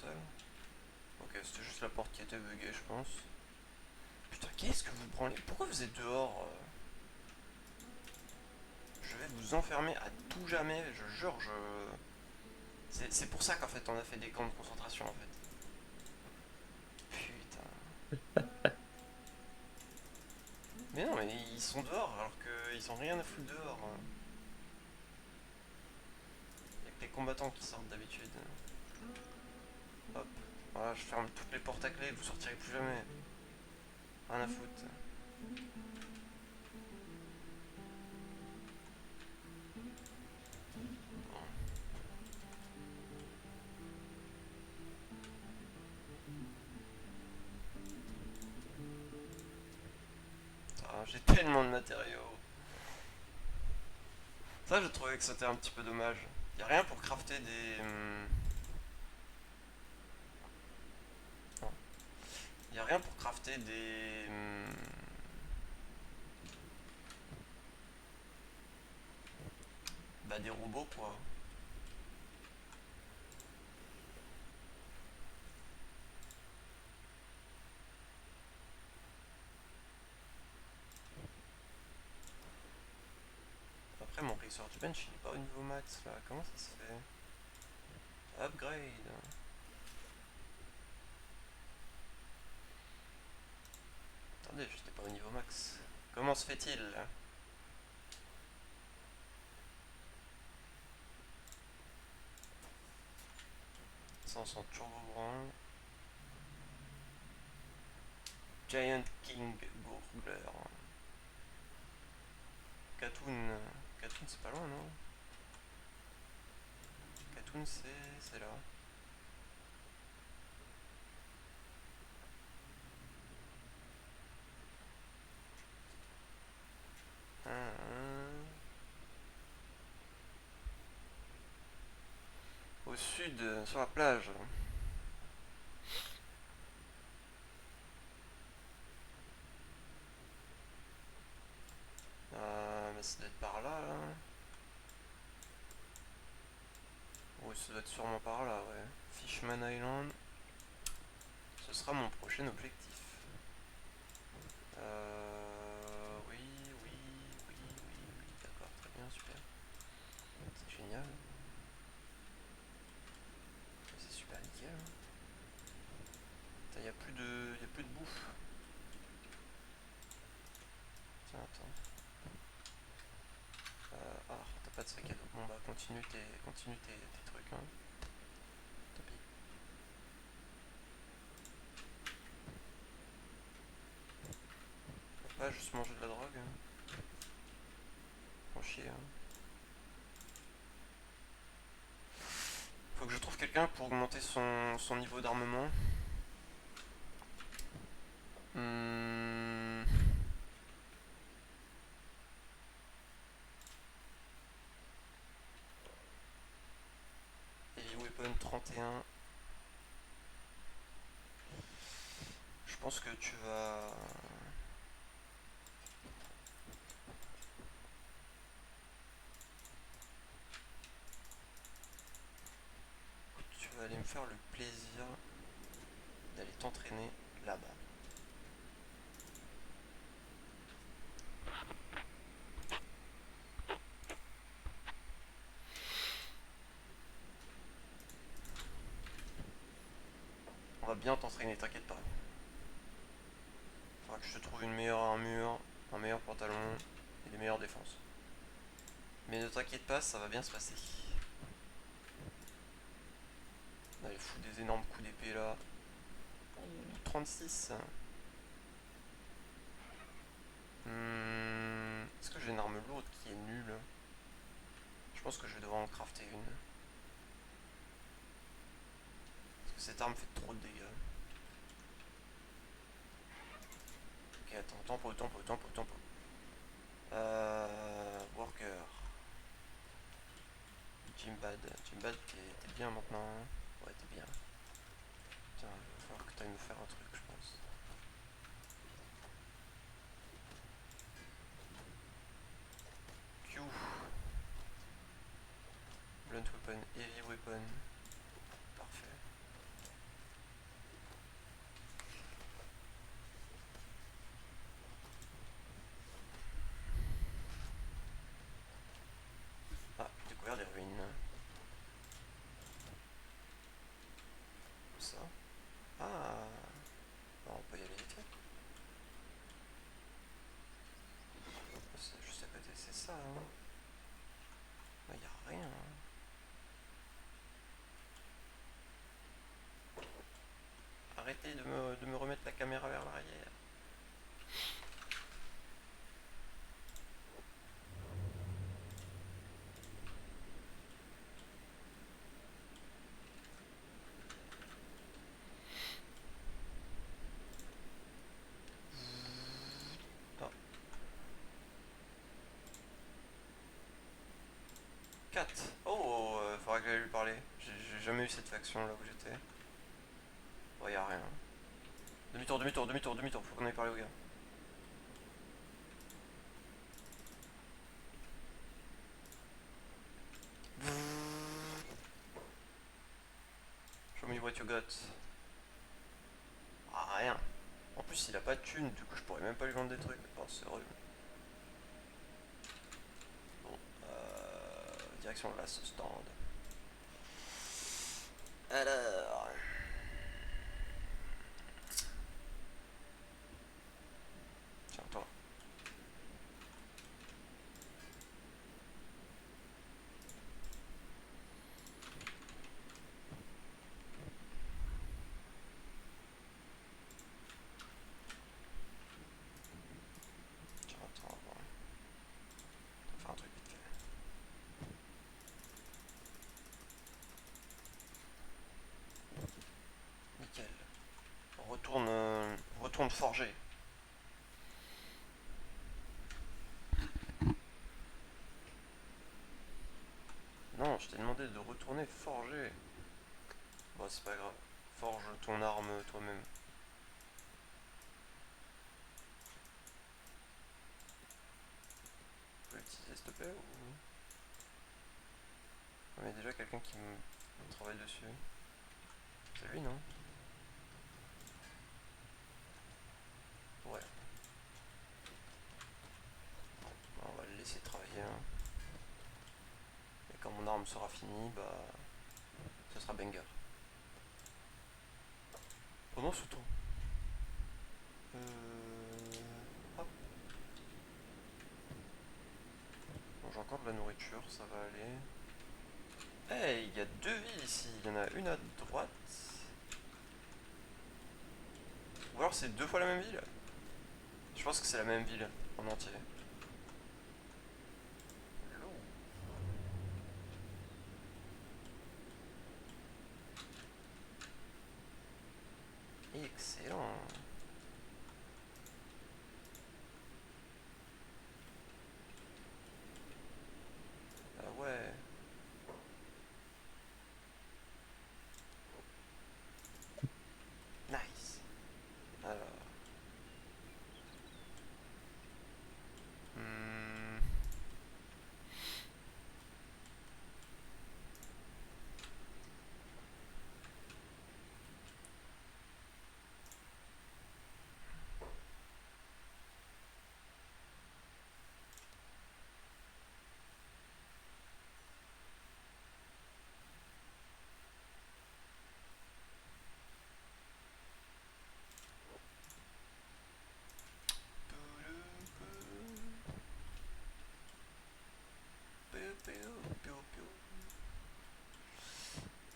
seul. Ok, c'était juste la porte qui était buggée, je pense. Putain, qu'est-ce que vous prenez? Pourquoi vous êtes dehors? Je vais vous enfermer à tout jamais, je jure, je... C'est pour ça qu'en fait on a fait des camps de concentration en fait. Putain. Mais non, mais ils sont dehors alors qu'ils ont rien à foutre dehors. Y'a que les combattants qui sortent d'habitude. Hop. Voilà, je ferme toutes les portes à clé, vous sortirez plus jamais. Rien à foutre. Ah, j'ai tellement de matériaux. Ça, je trouvais que c'était un petit peu dommage. Y'a rien pour crafter des... Non. Y a rien pour crafter des... Bah des robots quoi. Après mon Research Bench il est pas au niveau max là. Comment ça se fait? Upgrade. Attendez, j'étais pas au niveau max. Comment se fait-il? 500 turbo brun. Giant King Gurgler. Katoon. Katoon c'est pas loin non? Katoon c'est là. Au sud, sur la plage. Mais ça doit être par là, là. Oui, ça doit être sûrement par là, ouais. Fishman Island. Ce sera mon prochain objectif. Oui, oui, oui, oui, oui, d'accord, très bien, super. C'est génial. C'est super nickel. Putain, y a plus de bouffe. Tiens, attends. Ah, t'as pas de sac à dos. Bon bah continue tes trucs, hein. Tant pis. Faut pas juste manger de la drogue. Hein. Faut chier, hein. Faut que je trouve quelqu'un pour augmenter son niveau d'armement. Hmm. Heavy Weapon 31. Je pense que tu vas... Tu vas aller me faire le plaisir d'aller t'entraîner là-bas. On va bien t'entraîner, t'inquiète pas. Faudra que je te trouve une meilleure armure, un meilleur pantalon et des meilleures défenses. Mais ne t'inquiète pas, ça va bien se passer. Allez, fous des énormes coups d'épée là. Ouh, 36. Est-ce que j'ai une arme lourde qui est nulle? Je pense que je vais devoir en crafter une. Parce que cette arme fait trop de dégâts. Ok, attends, tempo. Worker. Jimbad. Jimbad, t'es bien maintenant. Hein. Ouais, t'es bien. Tiens, il va falloir que t'ailles me faire un truc, je pense. Q. Blunt weapon, heavy weapon. Parfait. Oh, faudra que j'aille lui parler. J'ai jamais eu cette faction là où j'étais. Oh, y'a rien. Demi-tour, demi-tour, demi-tour, demi-tour, faut qu'on aille parler au gars. Show me what you got. Ah, rien. En plus, il a pas de thune, du coup, je pourrais même pas lui vendre des trucs. Oh, c'est horrible. Bon, direction de la stand. Alors. Tiens, toi. Tiens, attends, bon. On va faire un truc vite fait. Nickel. Retourne forger. Non, je t'ai demandé de retourner forger. Bon, c'est pas grave. Forge ton arme toi-même. Tu peux l'utiliser s'il te plaît ou... Il y a déjà quelqu'un qui me travaille dessus. C'est lui, non? Ouais. Bon, on va le laisser travailler. Hein. Et quand mon arme sera finie, bah... ce sera banger. Pendant ce temps... Hop. Bon, j'ai encore de la nourriture, ça va aller. Hey, il y a deux villes ici. Il y en a une à droite. Ou alors c'est deux fois la même ville. Je pense que c'est la même ville en entier. Excellent. Ah ouais. Nice. Alors. Hmm.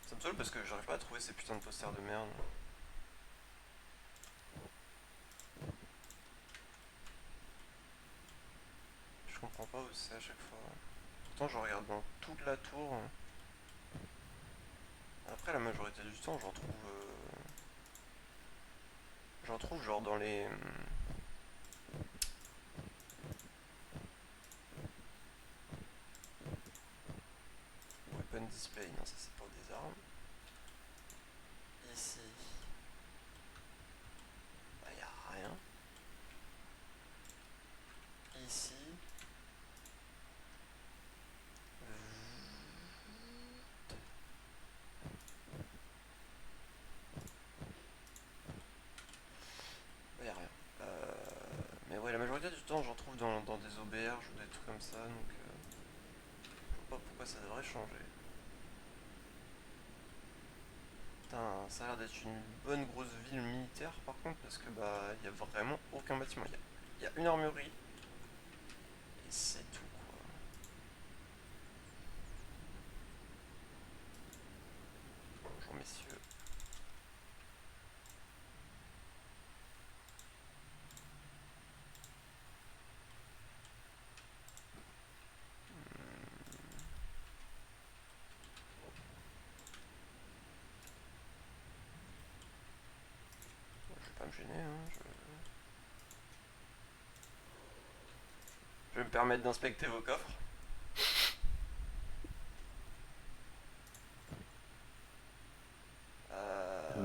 Ça me saoule parce que j'arrive pas à trouver ces putains de posters de merde. Je comprends pas où c'est à chaque fois. Pourtant je regarde dans toute la tour. Après la majorité du temps j'en trouve genre dans les... Weapon display, non ça c'est pour des armes. Ici, bah y a rien. Ici, bah y a rien. Mais ouais, la majorité du temps j'en trouve dans des auberges ou des trucs comme ça, donc je vois pas pourquoi ça devrait changer. Putain, ça a l'air d'être une bonne grosse ville militaire par contre, parce que bah y a vraiment aucun bâtiment. Y a une armurerie, et c'est tout quoi. Bonjour messieurs. Je vais pas me gêner, hein. Je vais me permettre d'inspecter vos coffres.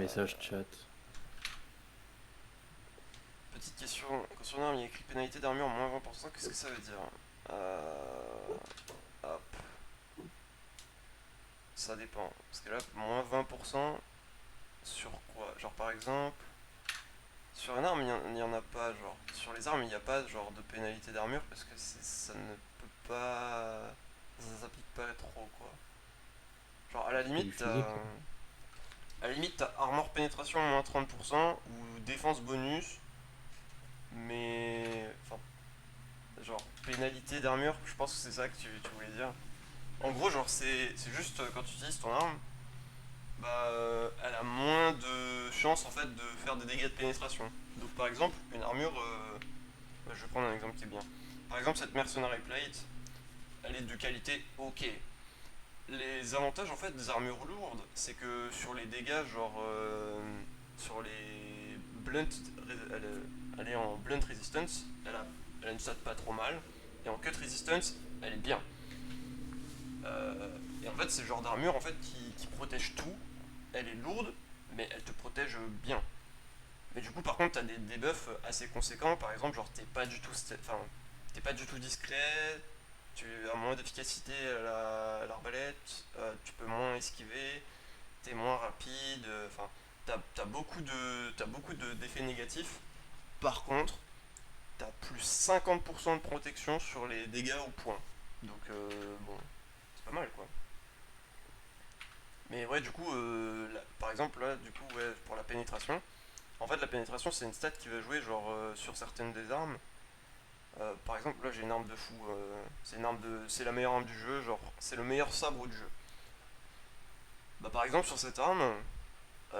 message chat. Petite question, quand sur une arme il y a écrit pénalité d'armure moins 20%, qu'est-ce que ça veut dire? Hop. Ça dépend. Parce que là, moins 20% sur quoi? Genre par exemple, sur une arme il n'y en a pas, genre. Sur les armes il n'y a pas genre de pénalité d'armure parce que ça ne peut pas. Ça s'applique pas trop quoi. Genre à la C'est pas du limite fusil, quoi. t'as armor pénétration moins 30% ou défense bonus, mais. Enfin, genre pénalité d'armure, je pense que c'est ça que tu voulais dire. En gros, genre c'est juste quand tu utilises ton arme, bah elle a moins de chances en fait de faire des dégâts de pénétration. Donc par exemple, une armure, je vais prendre un exemple qui est bien. Par exemple, cette Mercenary Plate, elle est de qualité ok. Les avantages en fait des armures lourdes, c'est que sur les dégâts, genre sur les blunt, elle est en blunt resistance, elle a une stat pas trop mal, et en cut resistance, elle est bien. Et en fait, c'est le genre d'armure en fait qui protège tout. Elle est lourde, mais elle te protège bien. Mais du coup, par contre, t'as des debuffs assez conséquents. Par exemple, genre enfin, t'es pas du tout discret. Tu as moins d'efficacité à l'arbalète. Tu peux moins esquiver. T'es moins rapide. Enfin, t'as beaucoup d'effets négatifs. Par contre, t'as plus 50% de protection sur les dégâts au point. Donc, bon, c'est pas mal quoi. Mais ouais, du coup, par exemple, là, du coup, ouais, pour la pénétration, en fait, la pénétration, c'est une stat qui va jouer genre sur certaines des armes. Par exemple, là, j'ai une arme de fou. C'est la meilleure arme du jeu, genre, c'est le meilleur sabre du jeu. Bah, par exemple, sur cette arme,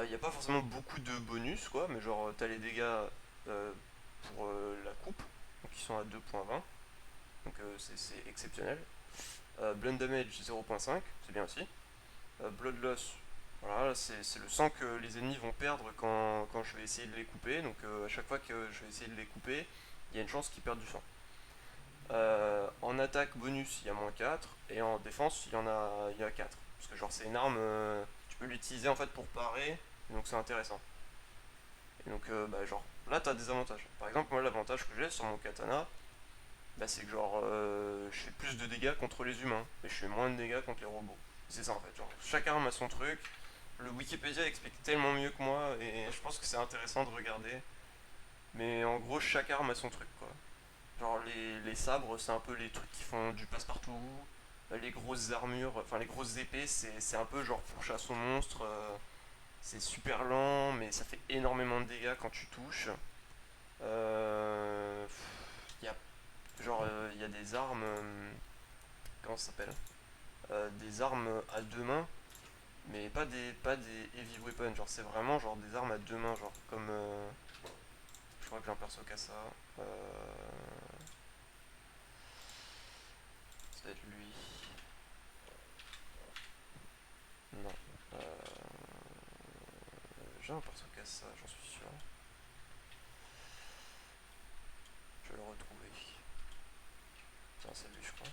il n'y a pas forcément beaucoup de bonus, quoi, mais genre, t'as les dégâts pour la coupe, donc ils sont à 2.20, donc c'est exceptionnel. Blunt damage 0.5, c'est bien aussi. Blood loss, voilà, c'est le sang que les ennemis vont perdre quand je vais essayer de les couper. Donc à chaque fois que je vais essayer de les couper, il y a une chance qu'ils perdent du sang. En attaque bonus, il y a moins 4 et en défense, il y a 4. Parce que genre c'est une arme, tu peux l'utiliser en fait pour parer, donc c'est intéressant. Et donc bah, genre là t'as des avantages. Par exemple moi l'avantage que j'ai sur mon katana, bah, c'est que genre je fais plus de dégâts contre les humains, et je fais moins de dégâts contre les robots. C'est ça en fait, genre chaque arme a son truc. Le Wikipédia explique tellement mieux que moi et je pense que c'est intéressant de regarder. Mais en gros chaque arme a son truc quoi. Genre les sabres c'est un peu les trucs qui font du passe-partout. Les grosses armures, enfin les grosses épées c'est un peu genre pour chasser au monstre. C'est super lent mais ça fait énormément de dégâts quand tu touches. Il y a genre il y a des armes, comment ça s'appelle, des armes à deux mains, mais pas des heavy weapons, genre c'est vraiment genre des armes à deux mains, genre comme je crois que j'ai un perso qui a ça. Euh, ça doit être lui. Non. Euh, j'ai un perso qui a ça, j'en suis sûr. Je vais le retrouver. Tiens, c'est lui, je crois.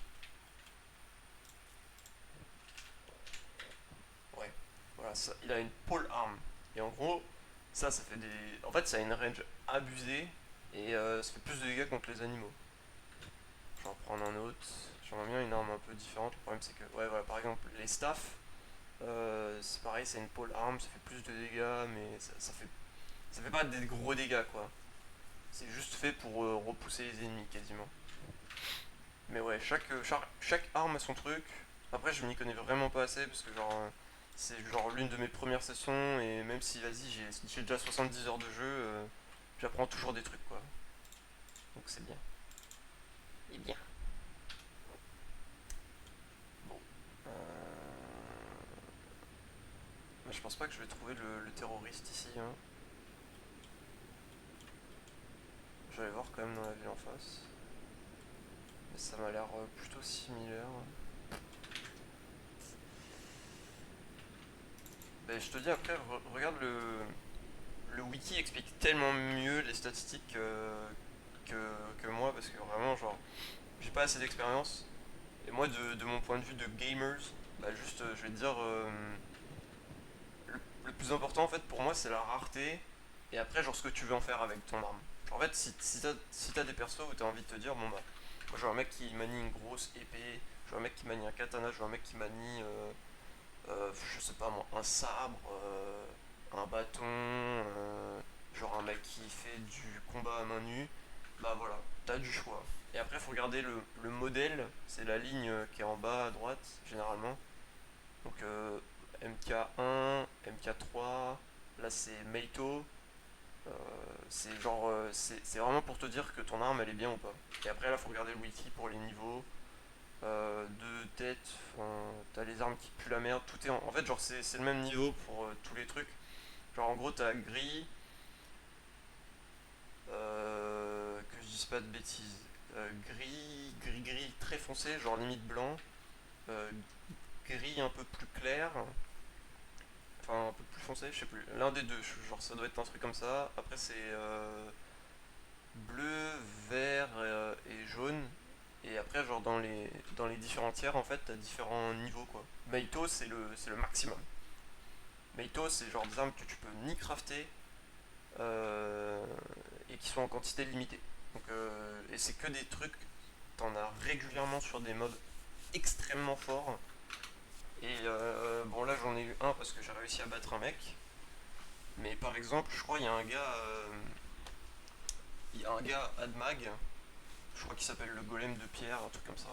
Ouais. Voilà, ça, il a une pole arm. Et en gros, ça fait des. En fait, ça a une range abusée et ça fait plus de dégâts contre les animaux. Je vais en prendre un autre. J'aimerais bien une arme un peu différente. Le problème, c'est que, ouais, voilà, par exemple, les staffs, c'est pareil, c'est une pole arm, ça fait plus de dégâts, mais ça fait pas des gros dégâts, quoi. C'est juste fait pour repousser les ennemis, quasiment. Mais ouais, chaque arme a son truc. Après, je m'y connais vraiment pas assez, parce que, genre, c'est genre l'une de mes premières sessions, et même si, vas-y, j'ai déjà 70 heures de jeu, j'apprends toujours des trucs, quoi. Donc c'est bien. Et bien. Bon. Euh, je pense pas que je vais trouver le terroriste ici. Hein. Je vais aller voir quand même dans la ville en face. Mais ça m'a l'air plutôt similaire. Ben, je te dis après, regarde le wiki explique tellement mieux les statistiques que moi parce que vraiment genre j'ai pas assez d'expérience. Et moi de mon point de vue de gamers, bah juste je vais te dire le plus important en fait pour moi c'est la rareté et après genre ce que tu veux en faire avec ton arme. En fait si t'as des persos où t'as envie de te dire bon bah moi je veux un mec qui manie une grosse épée, je veux un mec qui manie un katana, je veux un mec qui manie je sais pas moi un sabre, un bâton, genre un mec qui fait du combat à main nue, bah voilà, t'as du choix. Et après faut regarder le modèle, c'est la ligne qui est en bas à droite généralement. Donc MK1, MK3, là c'est Meito. Euh, c'est genre c'est vraiment pour te dire que ton arme elle est bien ou pas. Et après là faut regarder le wiki pour les niveaux. De tête, t'as les armes qui puent la merde, tout est en fait genre c'est le même niveau pour tous les trucs. Genre en gros t'as gris, que je dise pas de bêtises, gris très foncé, genre limite blanc, euh, gris un peu plus clair, enfin un peu plus foncé, je sais plus, l'un des deux, genre ça doit être un truc comme ça. Après c'est bleu, vert et jaune. Et après genre dans les différents tiers en fait t'as différents niveaux quoi. Meito c'est le maximum. Meito c'est genre des armes que tu peux ni crafter euh, et qui sont en quantité limitée. Donc, et c'est que des trucs, t'en as régulièrement sur des mobs extrêmement forts. Et bon là j'en ai eu un parce que j'ai réussi à battre un mec. Mais par exemple, je crois il y a un gars, il y a un gars Admag, je crois qu'il s'appelle le golem de pierre, un truc comme ça.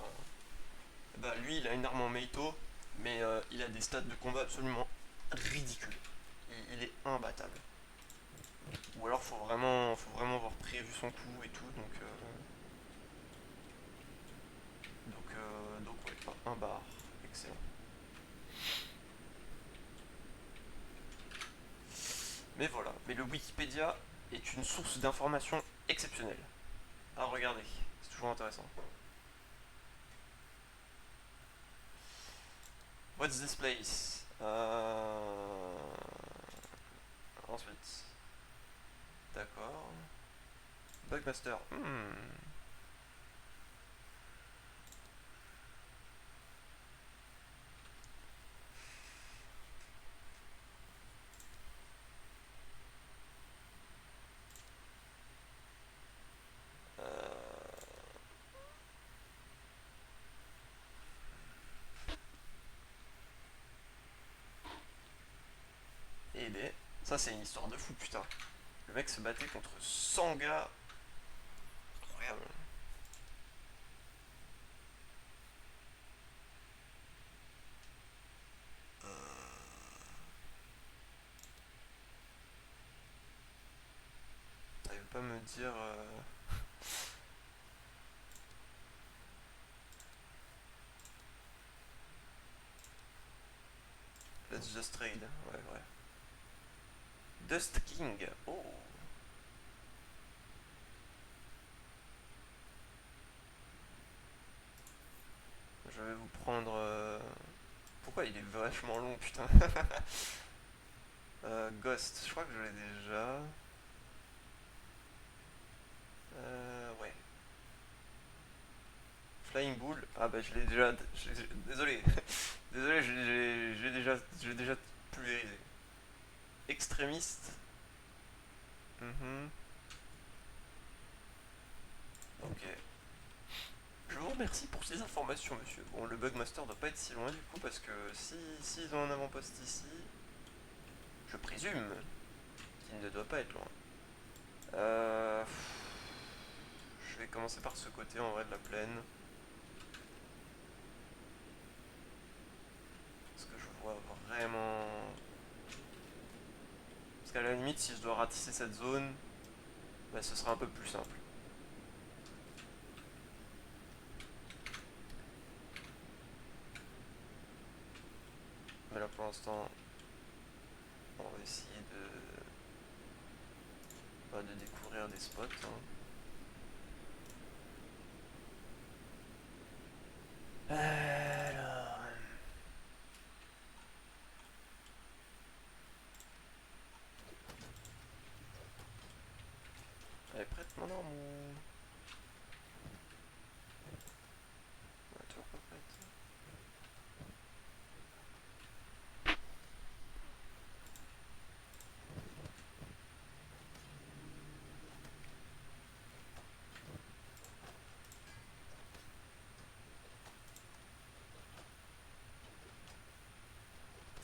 Bah lui il a une arme en Meito, mais il a des stats de combat absolument ridicules. Il est imbattable. Ou alors faut vraiment avoir prévu son coup et tout, donc ouais, un bar, excellent. Mais voilà, mais le Wikipédia est une source d'informations exceptionnelle. À regarder, c'est toujours intéressant. What's this place? Ensuite, d'accord. Bugmaster. Et ben, ça c'est une histoire de fou putain. Le mec se battait contre 100 gars. Incroyable. T'arrives pas à me dire. Let's just trade. Ouais, ouais. Dust King. Oh. Je vais vous prendre. Pourquoi il est vachement long, putain. Ghost, je crois que je l'ai déjà. Ouais. Flying Bull. Ah bah je l'ai déjà. Désolé. Désolé, j'ai déjà pulvérisé. Extrémiste. Mhm. Ok. Je vous remercie pour ces informations, monsieur. Bon, le Bugmaster doit pas être si loin du coup, parce que si s'ils ont un avant-poste ici, je présume qu'il ne doit pas être loin. Euh, je vais commencer par ce côté en vrai de la plaine. Parce que je vois vraiment. Parce qu'à la limite, si je dois ratisser cette zone, bah, ce sera un peu plus simple. Mais là pour l'instant, on va essayer de découvrir des spots, hein. Alors. Elle est prête mon arme ou. Ouais, toujours pas prête.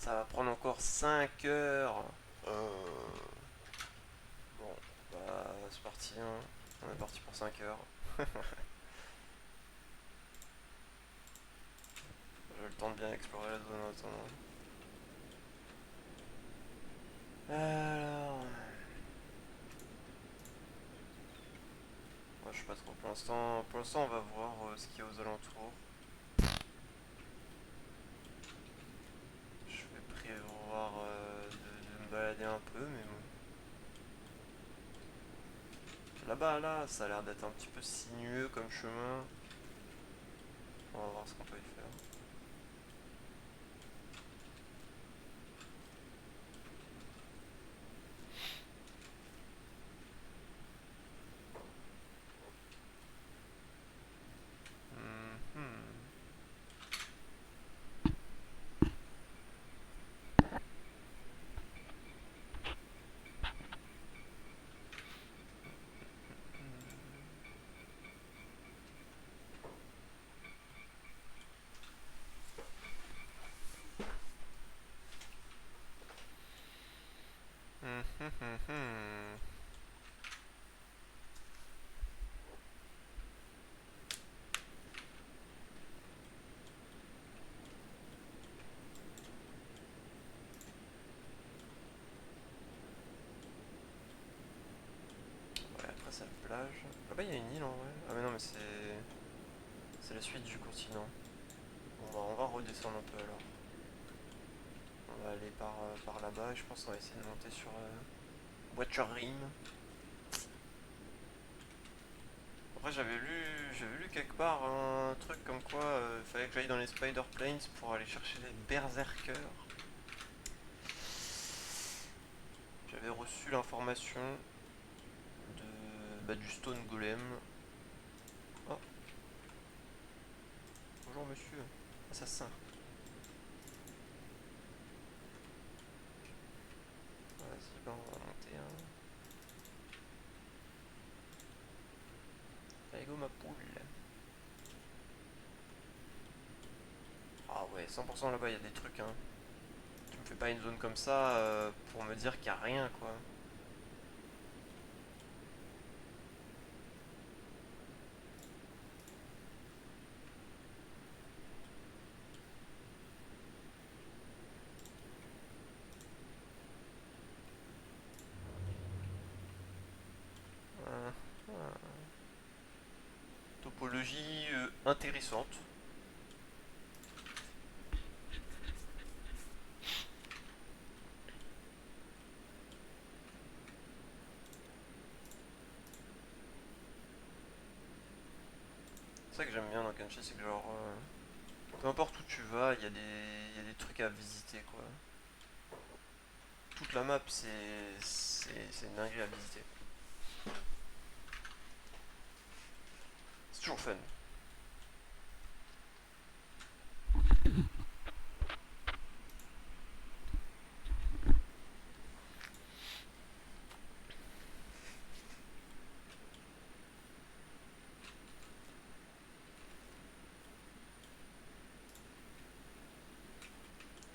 Ça va prendre encore 5 heures. Bon, bah c'est parti, hein. On est parti pour 5 heures. J'ai le temps de bien explorer la zone en attendant. Alors... Ouais, je sais pas trop. Pour l'instant, on va voir ce qu'il y a aux alentours. Je vais prévoir de me balader un peu, mais bon. Là-bas, là, ça a l'air d'être un petit peu sinueux comme chemin. On va voir ce qu'on peut y faire. Mhm. Mhm. Ouais, après c'est la plage. Là-bas il y a une île en vrai. Ah mais non mais c'est la suite du continent. Bon bah on va redescendre un peu alors. On va aller par là-bas et je pense qu'on va essayer de monter sur Voiture Rim. Après j'avais lu quelque part un truc comme quoi il fallait que j'aille dans les Spider Planes pour aller chercher les berserkers. J'avais reçu l'information du Stone Golem. Oh, bonjour monsieur, assassin. Vas-y, bah on va monter. Hein. Allez go ma poule. Ah ouais, 100% là-bas il y a des trucs. Hein. Tu me fais pas une zone comme ça pour me dire qu'il y a rien quoi. Ah. Topologie intéressante. C'est ça que j'aime bien dans Kenshi, c'est que genre peu importe où tu vas, il y a des trucs à visiter quoi. Toute la map c'est une dinguerie à visiter. C'est toujours fun.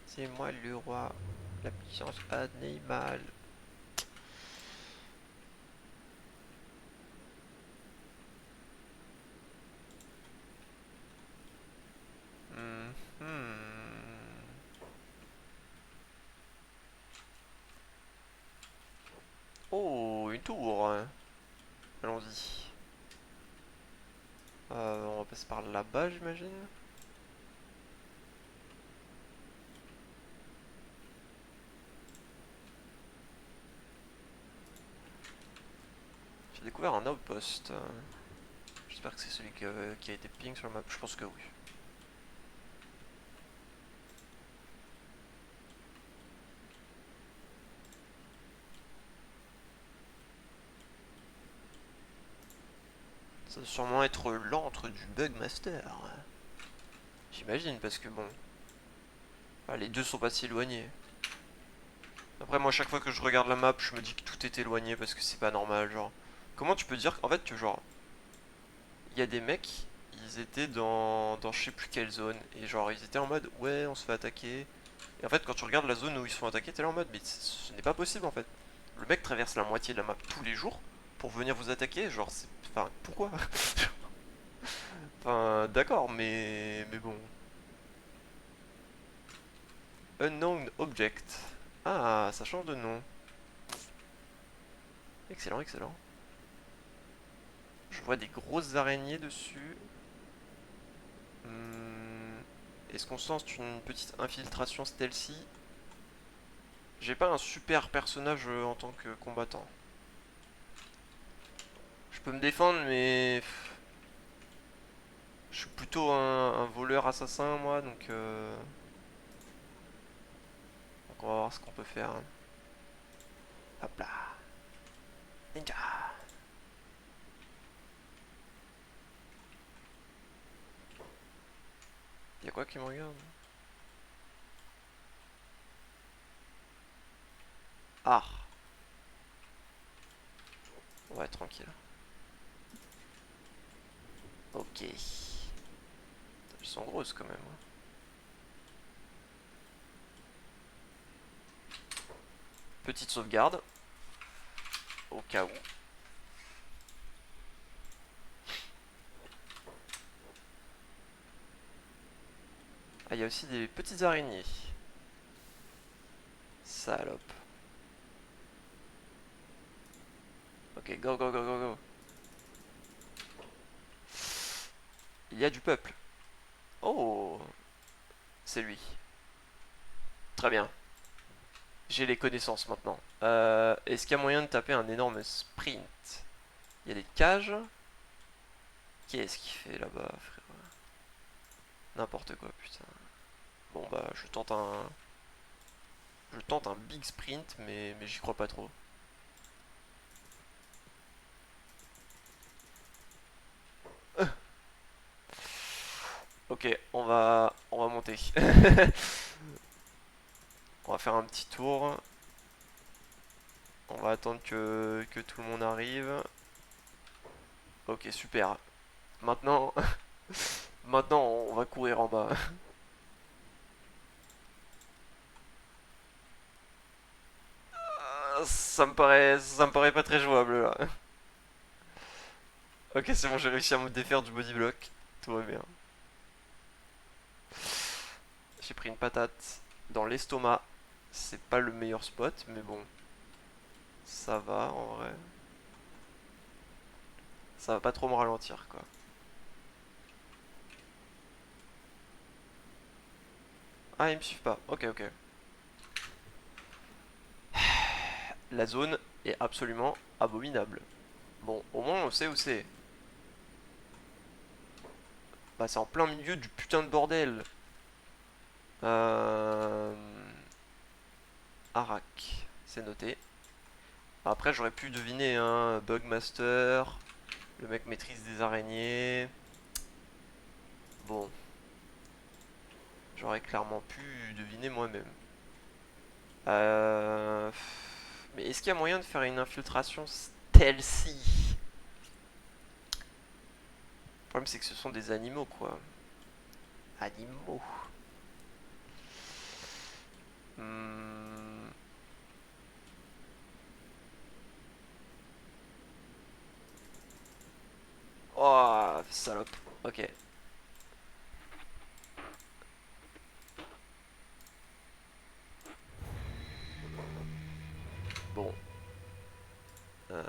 C'est moi le roi, la puissance animale. Mhm. Oh, une tour. Hein. Allons-y. On va passer par là-bas, j'imagine. J'ai découvert un outpost. J'espère que c'est celui qui a été ping sur la map. Je pense que oui. Ça doit sûrement être l'antre du Bugmaster. J'imagine, parce que bon. Ah, les deux sont pas si éloignés. Après, moi, chaque fois que je regarde la map, je me dis que tout est éloigné parce que c'est pas normal. Genre, comment tu peux dire qu'en fait, genre, il y a des mecs, ils étaient dans je sais plus quelle zone, et genre, ils étaient en mode ouais, on se fait attaquer. Et en fait, quand tu regardes la zone où ils se font attaquer, t'es là en mode, mais ce n'est pas possible en fait. Le mec traverse la moitié de la map tous les jours pour venir vous attaquer, genre, c'est. Enfin, pourquoi? Enfin, d'accord, mais bon. Unknown Object. Ah, ça change de nom. Excellent, excellent. Je vois des grosses araignées dessus. Est-ce qu'on sent une petite infiltration stealthy? J'ai pas un super personnage en tant que combattant. Je peux me défendre, mais je suis plutôt un voleur assassin, moi, donc on va voir ce qu'on peut faire. Hop là. Ninja. Y'a quoi qui me regarde? Ah. Ouais, tranquille. Ok. Elles sont grosses quand même. Petite sauvegarde. Au cas où. Ah, il y a aussi des petites araignées. Salope. Ok, go, go, go, go, go. Il y a du peuple. Oh, c'est lui. Très bien. J'ai les connaissances maintenant. Est-ce qu'il y a moyen de taper un énorme sprint? Il y a des cages. Qu'est-ce qu'il fait là-bas, frère? N'importe quoi, putain. Bon bah, je tente un big sprint, mais j'y crois pas trop. Ok, on va monter. On va faire un petit tour. On va attendre que tout le monde arrive. Ok, super. Maintenant, maintenant, on va courir en bas. Ça me paraît pas très jouable là. Ok, c'est bon, j'ai réussi à me défaire du body block. Tout va bien. J'ai pris une patate dans l'estomac. C'est pas le meilleur spot, mais bon, ça va en vrai. Ça va pas trop me ralentir quoi. Ah, ils me suivent pas. Ok, ok. La zone est absolument abominable. Bon, au moins on sait où c'est. Bah, c'est en plein milieu du putain de bordel. Euh... Arak, c'est noté. Après, j'aurais pu deviner, hein, Bugmaster. Le mec maîtrise des araignées. Bon, j'aurais clairement pu deviner moi-même. Euh... Mais est-ce qu'il y a moyen de faire une infiltration stealthy? Le problème, c'est que ce sont des animaux, quoi. Animaux. Hmm. Oh, salope. Ok. Bon. Euh,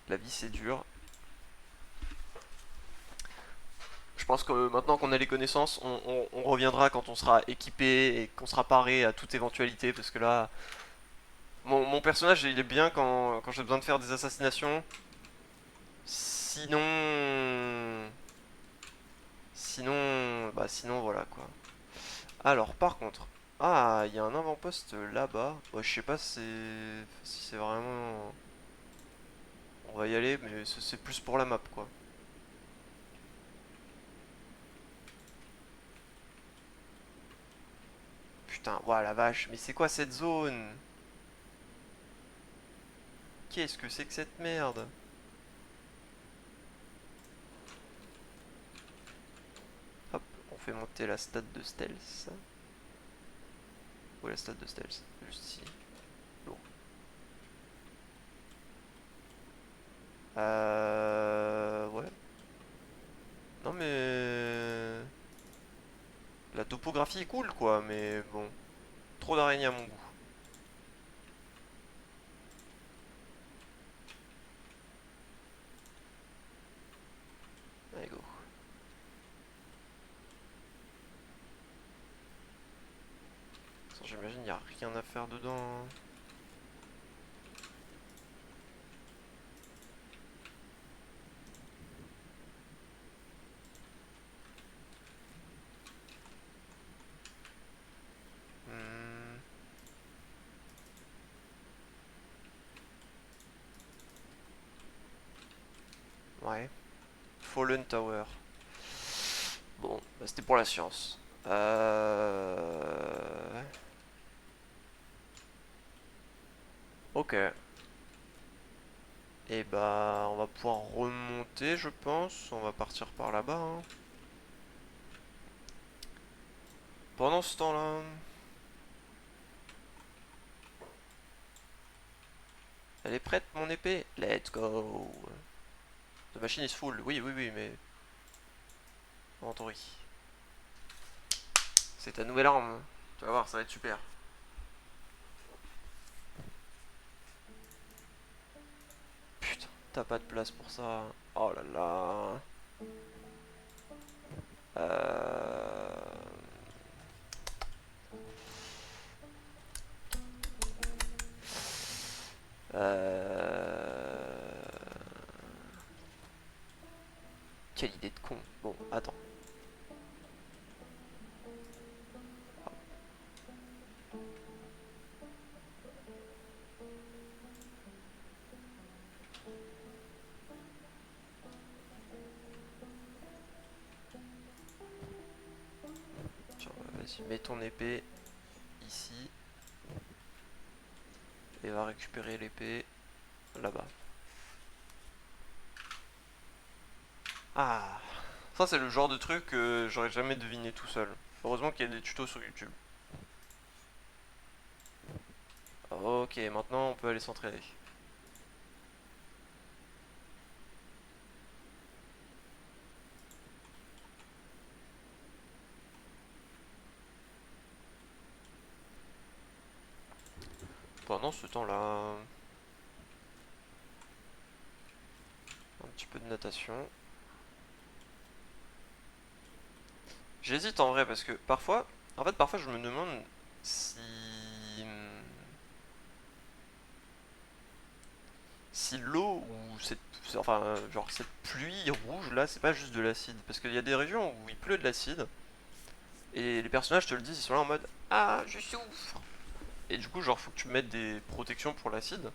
La vie, c'est dur. Je pense que maintenant qu'on a les connaissances, on reviendra quand on sera équipé et qu'on sera paré à toute éventualité. Parce que là, mon personnage, il est bien quand j'ai besoin de faire des assassinations. Sinon... sinon, voilà quoi. Alors, par contre... Ah, il y a un avant-poste là-bas. Ouais, je sais pas si c'est vraiment... On va y aller, mais c'est plus pour la map, quoi. Putain, ouah la vache, mais c'est quoi cette zone? Qu'est-ce que c'est que cette merde? fait monter la stat de stealth. Où est la stat de stealth? Juste ici. Bon. Ouais. Non mais... La topographie est cool quoi, mais bon. Trop d'araignées à mon goût. Allez go. J'imagine il n'y a rien à faire dedans. Hein. Hmm. Ouais. Fallen Tower. Bon, bah c'était pour la science. Ok. Et bah, on va pouvoir remonter, je pense. On va partir par là-bas. Hein. Pendant ce temps-là... Elle est prête, mon épée? Let's go. The machine is full. Oui, oui, oui, mais... En théorie. C'est ta nouvelle arme. Tu vas voir, ça va être super. Putain, t'as pas de place pour ça. Oh là là. Euh... Euh... Quelle idée de con. Bon, attends. Tiens, vas-y, mets ton épée ici. Et va récupérer l'épée là-bas. Ah, ça c'est le genre de truc que j'aurais jamais deviné tout seul. Heureusement qu'il y a des tutos sur YouTube. Ok, maintenant on peut aller s'entraîner. Pendant ce temps-là, un petit peu de natation. J'hésite en vrai parce que parfois, parfois je me demande si si l'eau ou genre cette pluie rouge là, c'est pas juste de l'acide, parce qu'il y a des régions où il pleut de l'acide et les personnages te le disent, ils sont là en mode ah je souffre et du coup genre faut que tu mettes des protections pour l'acide.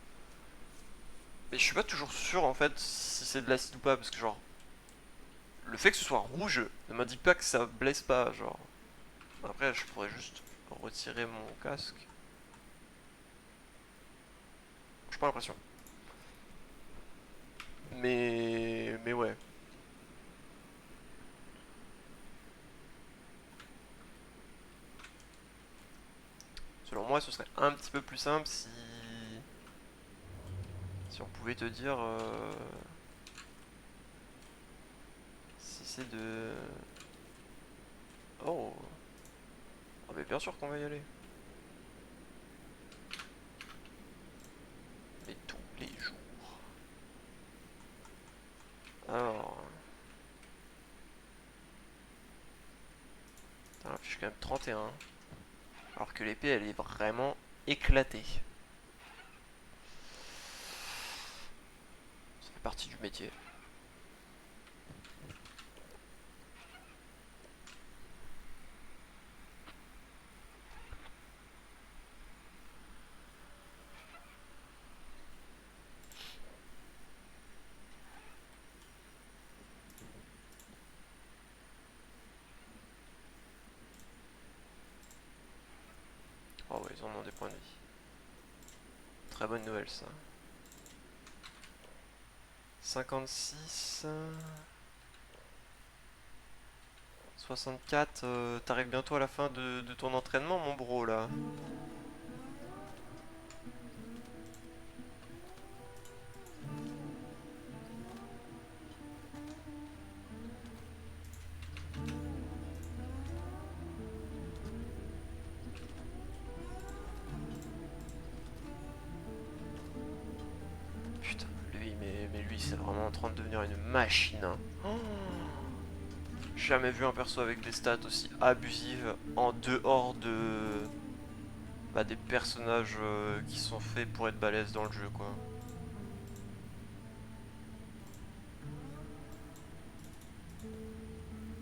Mais je suis pas toujours sûr en fait si c'est de l'acide ou pas parce que genre le fait que ce soit rouge ne m'indique pas que ça blesse pas genre. Après je pourrais juste retirer mon casque. J'ai pas l'impression. Mais ouais. Selon moi, ce serait un petit peu plus simple si on pouvait te dire si c'est de... Oh. Ah mais bien sûr qu'on va y aller. Mais tous les jours. Alors... Putain, je suis quand même 31. Alors que l'épée, elle est vraiment éclatée. Ça fait partie du métier. Oh ouais, ils en ont des points de vie. Très bonne nouvelle ça. 56... 64, t'arrives bientôt à la fin de ton entraînement, mon bro, là. Putain, lui, mais lui, c'est vraiment en train de devenir une machine, hein. Oh, jamais vu un perso avec des stats aussi abusives en dehors de... Bah, des personnages qui sont faits pour être balèzes dans le jeu, quoi.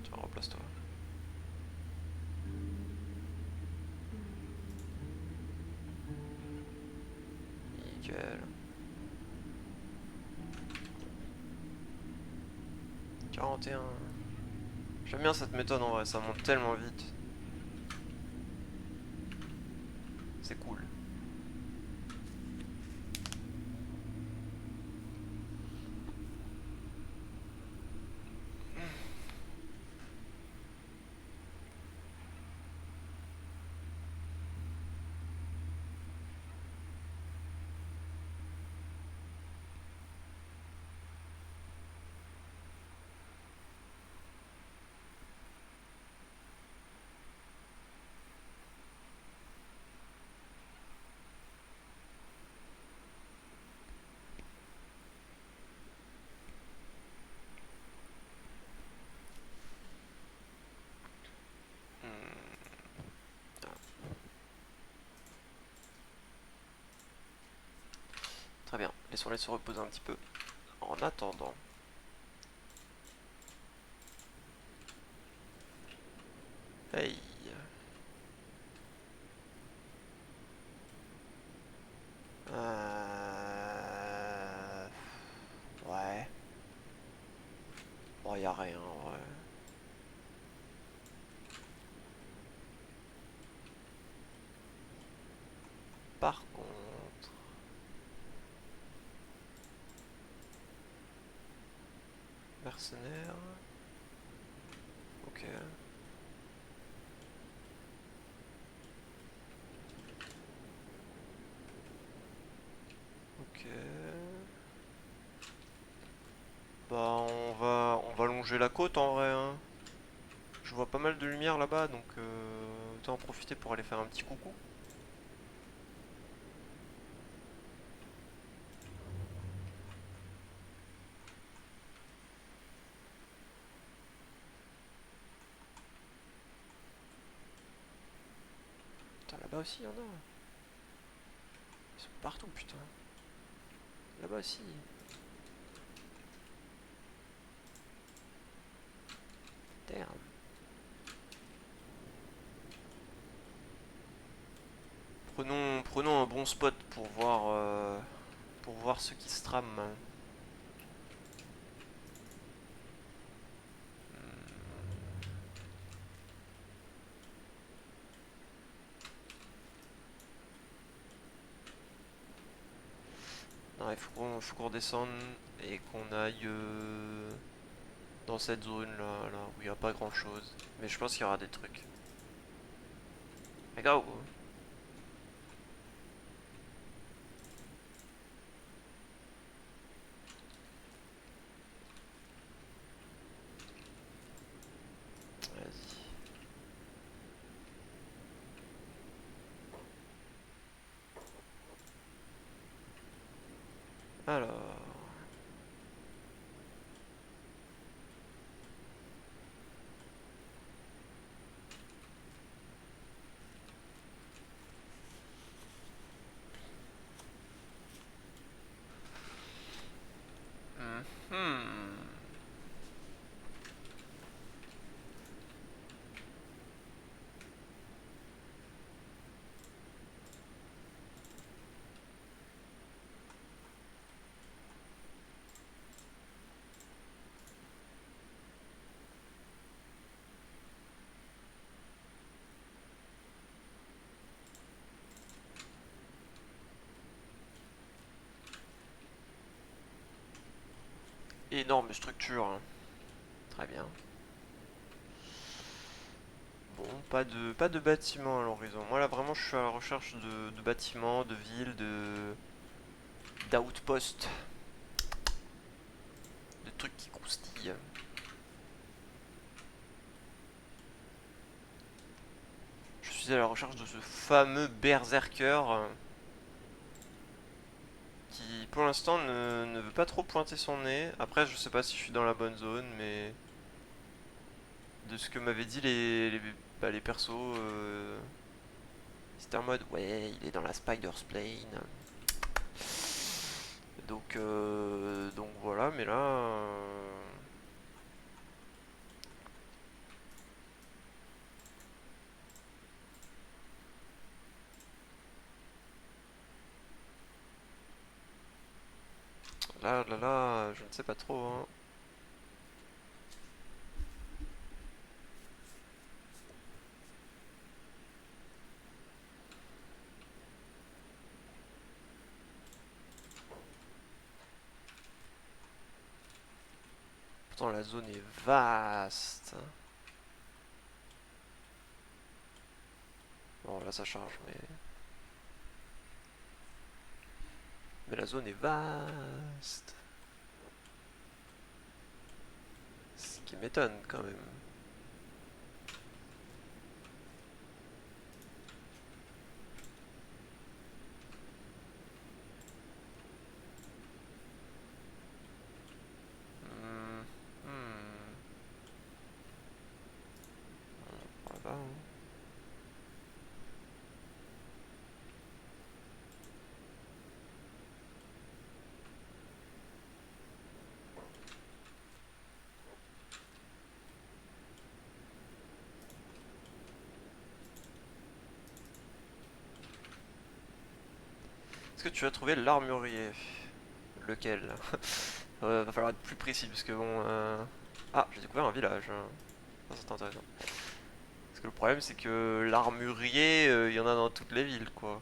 Tiens, replace-toi. Nickel. 41. J'aime bien cette méthode en vrai, ça monte tellement vite. C'est cool. Hmm. Très bien, laissons-les se reposer un petit peu. En attendant. Hey. Ouais. Bon, y a rien, ouais. Par contre... Mercenaire... Ok. Ok. Bah on va longer la côte en vrai, hein. Je vois pas mal de lumière là-bas, donc autant en profiter pour aller faire un petit coucou. Putain, là-bas aussi, il y en a. Ils sont partout, putain. Là-bas aussi. Damn. Prenons un bon spot pour voir ce qui se trame. Non, il faut qu'on redescende et qu'on aille dans cette zone là où il n'y a pas grand chose. Mais je pense qu'il y aura des trucs. Mais go! Vas-y. Alors. Mhm. Énorme structure, hein. Très bien. Bon, pas de bâtiments à l'horizon. Moi là vraiment je suis à la recherche de bâtiments, de villes, d'outposts, de trucs qui croustillent. Je suis à la recherche de ce fameux berserker qui pour l'instant ne veut pas trop pointer son nez. Après je sais pas si je suis dans la bonne zone, mais de ce que m'avaient dit les persos, c'était en mode ouais il est dans la Spider's Plane. Donc voilà, mais là... là, je ne sais pas trop, hein. Pourtant la zone est vaste. Bon là ça charge, mais la zone est vaste. Ce qui m'étonne quand même. Hmm, hmm. On va, hein. Est-ce que tu as trouvé l'armurier? Lequel? Va falloir être plus précis parce que bon... Ah, j'ai découvert un village. Ça c'est intéressant. Parce que le problème c'est que l'armurier, il y en a dans toutes les villes quoi.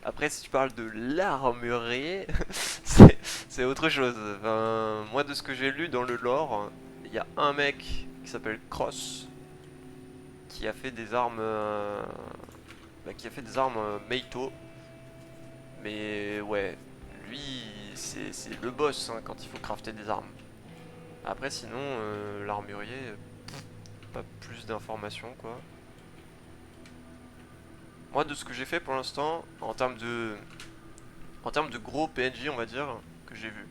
Après si tu parles de l'armurier, c'est autre chose. Enfin, moi de ce que j'ai lu dans le lore, il y a un mec qui s'appelle Cross qui a fait des armes... qui a fait des armes Meito. Mais ouais, lui c'est le boss hein, quand il faut crafter des armes. Après sinon l'armurier, pas plus d'informations quoi. Moi de ce que j'ai fait pour l'instant, en termes de gros PNJ on va dire, que j'ai vu.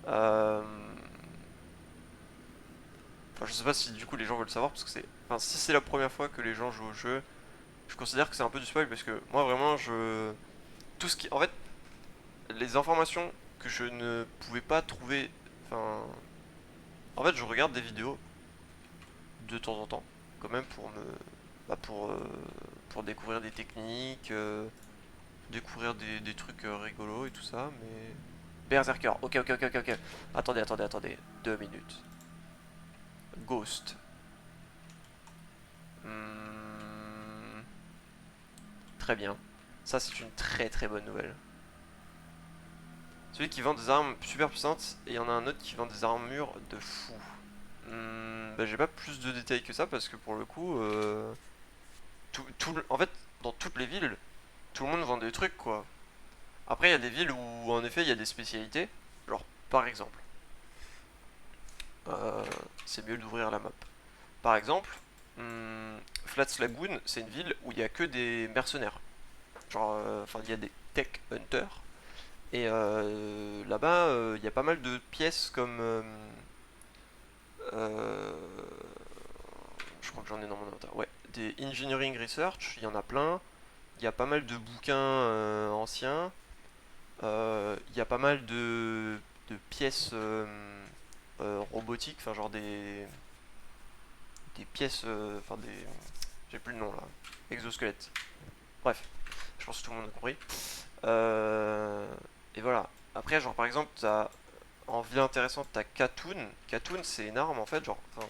Euh... Enfin je sais pas si du coup les gens veulent savoir parce que c'est... Enfin si c'est la première fois que les gens jouent au jeu, je considère que c'est un peu du spoil parce que moi vraiment je... Tout ce qui... En fait, les informations que je ne pouvais pas trouver... Enfin... En fait je regarde des vidéos de temps en temps, quand même pour me... pour découvrir des techniques, découvrir des trucs rigolos et tout ça, mais... Berserker, ok. Attendez, 2 minutes. Ghost. Hmm, très bien. Ça c'est une très bonne nouvelle. Celui qui vend des armes super puissantes, et il y en a un autre qui vend des armures de fou. J'ai pas plus de détails que ça parce que pour le coup, en fait, dans toutes les villes, tout le monde vend des trucs quoi. Après, il y a des villes où en effet il y a des spécialités. Genre, par exemple, c'est mieux d'ouvrir la map. Par exemple, Flats Lagoon, c'est une ville où il y a que des mercenaires. Genre, enfin, il y a des tech hunters. Et là-bas, il y a pas mal de pièces comme. Euh, je crois que j'en ai dans mon inventaire. Ouais, des engineering research, il y en a plein. Il y a pas mal de bouquins anciens. Il y a pas mal de pièces robotiques, enfin genre des pièces, enfin des, j'ai plus le nom là, exosquelettes. Bref, je pense que tout le monde a compris. Euh, et voilà. Après, genre par exemple, en ville intéressante, t'as Katoon. Katoon, c'est une arme en fait, genre, enfin,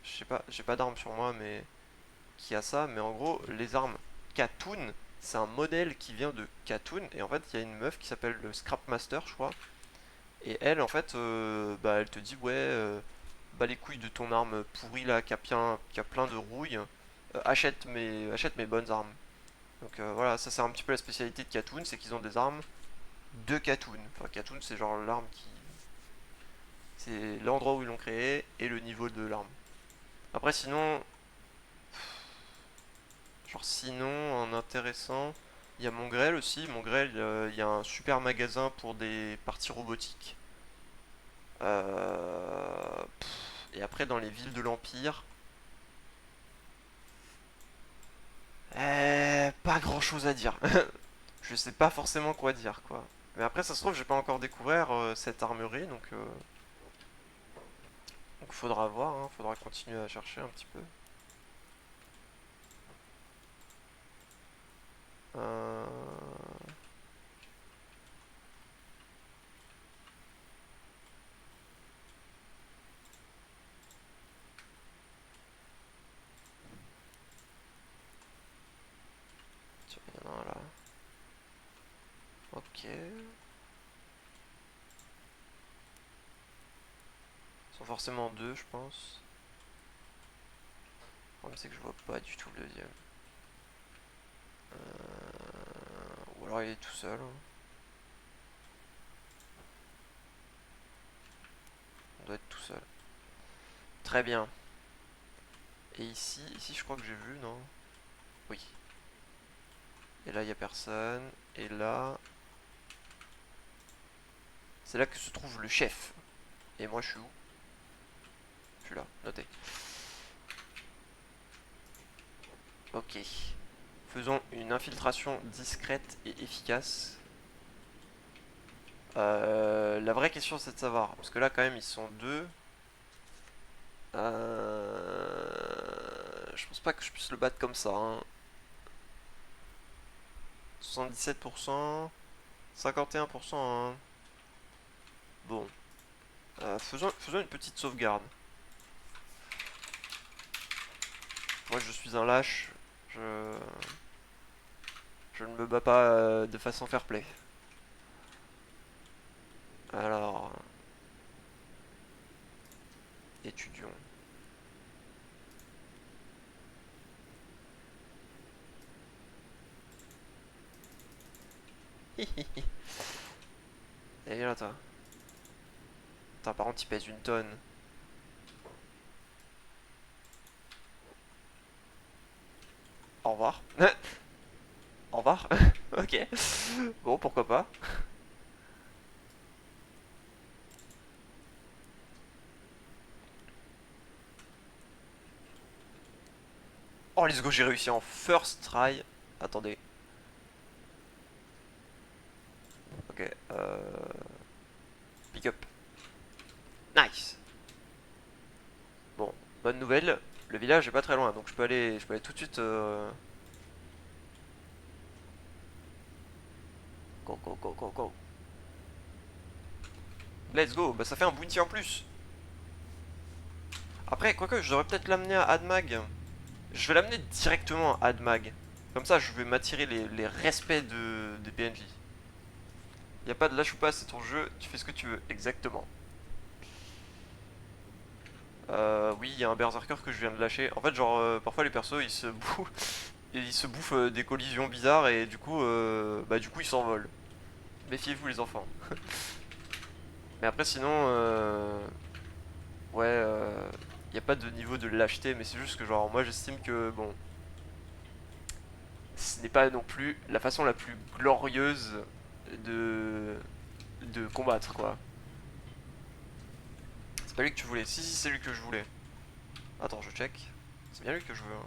je sais pas, j'ai pas d'arme sur moi, mais qui a ça. Mais en gros, les armes Katoon, c'est un modèle qui vient de Katoon. Et en fait, il y a une meuf qui s'appelle le Scrap Master, je crois. Et elle, en fait, elle te dit, ouais, bats les couilles de ton arme pourrie là qui a plein de rouille, achète mes bonnes armes. Donc voilà, ça c'est un petit peu la spécialité de Katoon, c'est qu'ils ont des armes de Katoon. Enfin, Katoon c'est genre l'arme qui. C'est l'endroit où ils l'ont créé et le niveau de l'arme. Après sinon, sinon en intéressant, il y a Mongrel aussi. Mongrel, il y a un super magasin pour des parties robotiques. Et après dans les villes de l'Empire, pas grand chose à dire. Je sais pas forcément quoi dire quoi. Mais après ça se trouve j'ai pas encore découvert cette armurerie donc faudra voir, hein, faudra continuer à chercher un petit peu. Euh... Tiens, il y en a un là. Ok. Ils sont forcément deux, je pense. Le problème c'est que je vois pas du tout le deuxième. Ou alors il est tout seul, hein. On doit être tout seul. Très bien. Et ici je crois que j'ai vu, non? Oui. Et là il y a personne. Et là, c'est là que se trouve le chef. Et moi je suis où? Je suis là, noté. Ok. Faisons une infiltration discrète et efficace. La vraie question c'est de savoir, parce que là quand même ils sont deux. Je pense pas que je puisse le battre comme ça, hein. 77%, 51%, hein. Bon, faisons une petite sauvegarde. Moi je suis un lâche, je, je ne me bats pas de façon fair play. Alors, étudions. Et là toi. Putain, par contre il pèse une tonne. Au revoir. Au revoir. Ok. Bon, pourquoi pas. Oh, let's go, j'ai réussi en first try. Attendez. Ok. Pick up. Nice. Bon, bonne nouvelle. Le village est pas très loin, donc je peux aller tout de suite. Go, go, go, go, go. Let's go. Bah, ça fait un bounty en plus. Après, quoique, je devrais peut-être l'amener à Admag. Je vais l'amener directement à Admag. Comme ça, je vais m'attirer les respects des PNJ. Y a pas de lâche ou pas, c'est ton jeu, tu fais ce que tu veux, exactement. Oui, il y a un berserker que je viens de lâcher. En fait, genre, parfois les persos ils se bouffent des collisions bizarres et du coup ils s'envolent. Méfiez-vous les enfants. Mais après, sinon, ouais, y a pas de niveau de lâcheté, mais c'est juste que genre, moi j'estime que bon, ce n'est pas non plus la façon la plus glorieuse de de combattre quoi. C'est pas lui que tu voulais. Si, c'est lui que je voulais. Attends, je check. C'est bien lui que je veux, hein.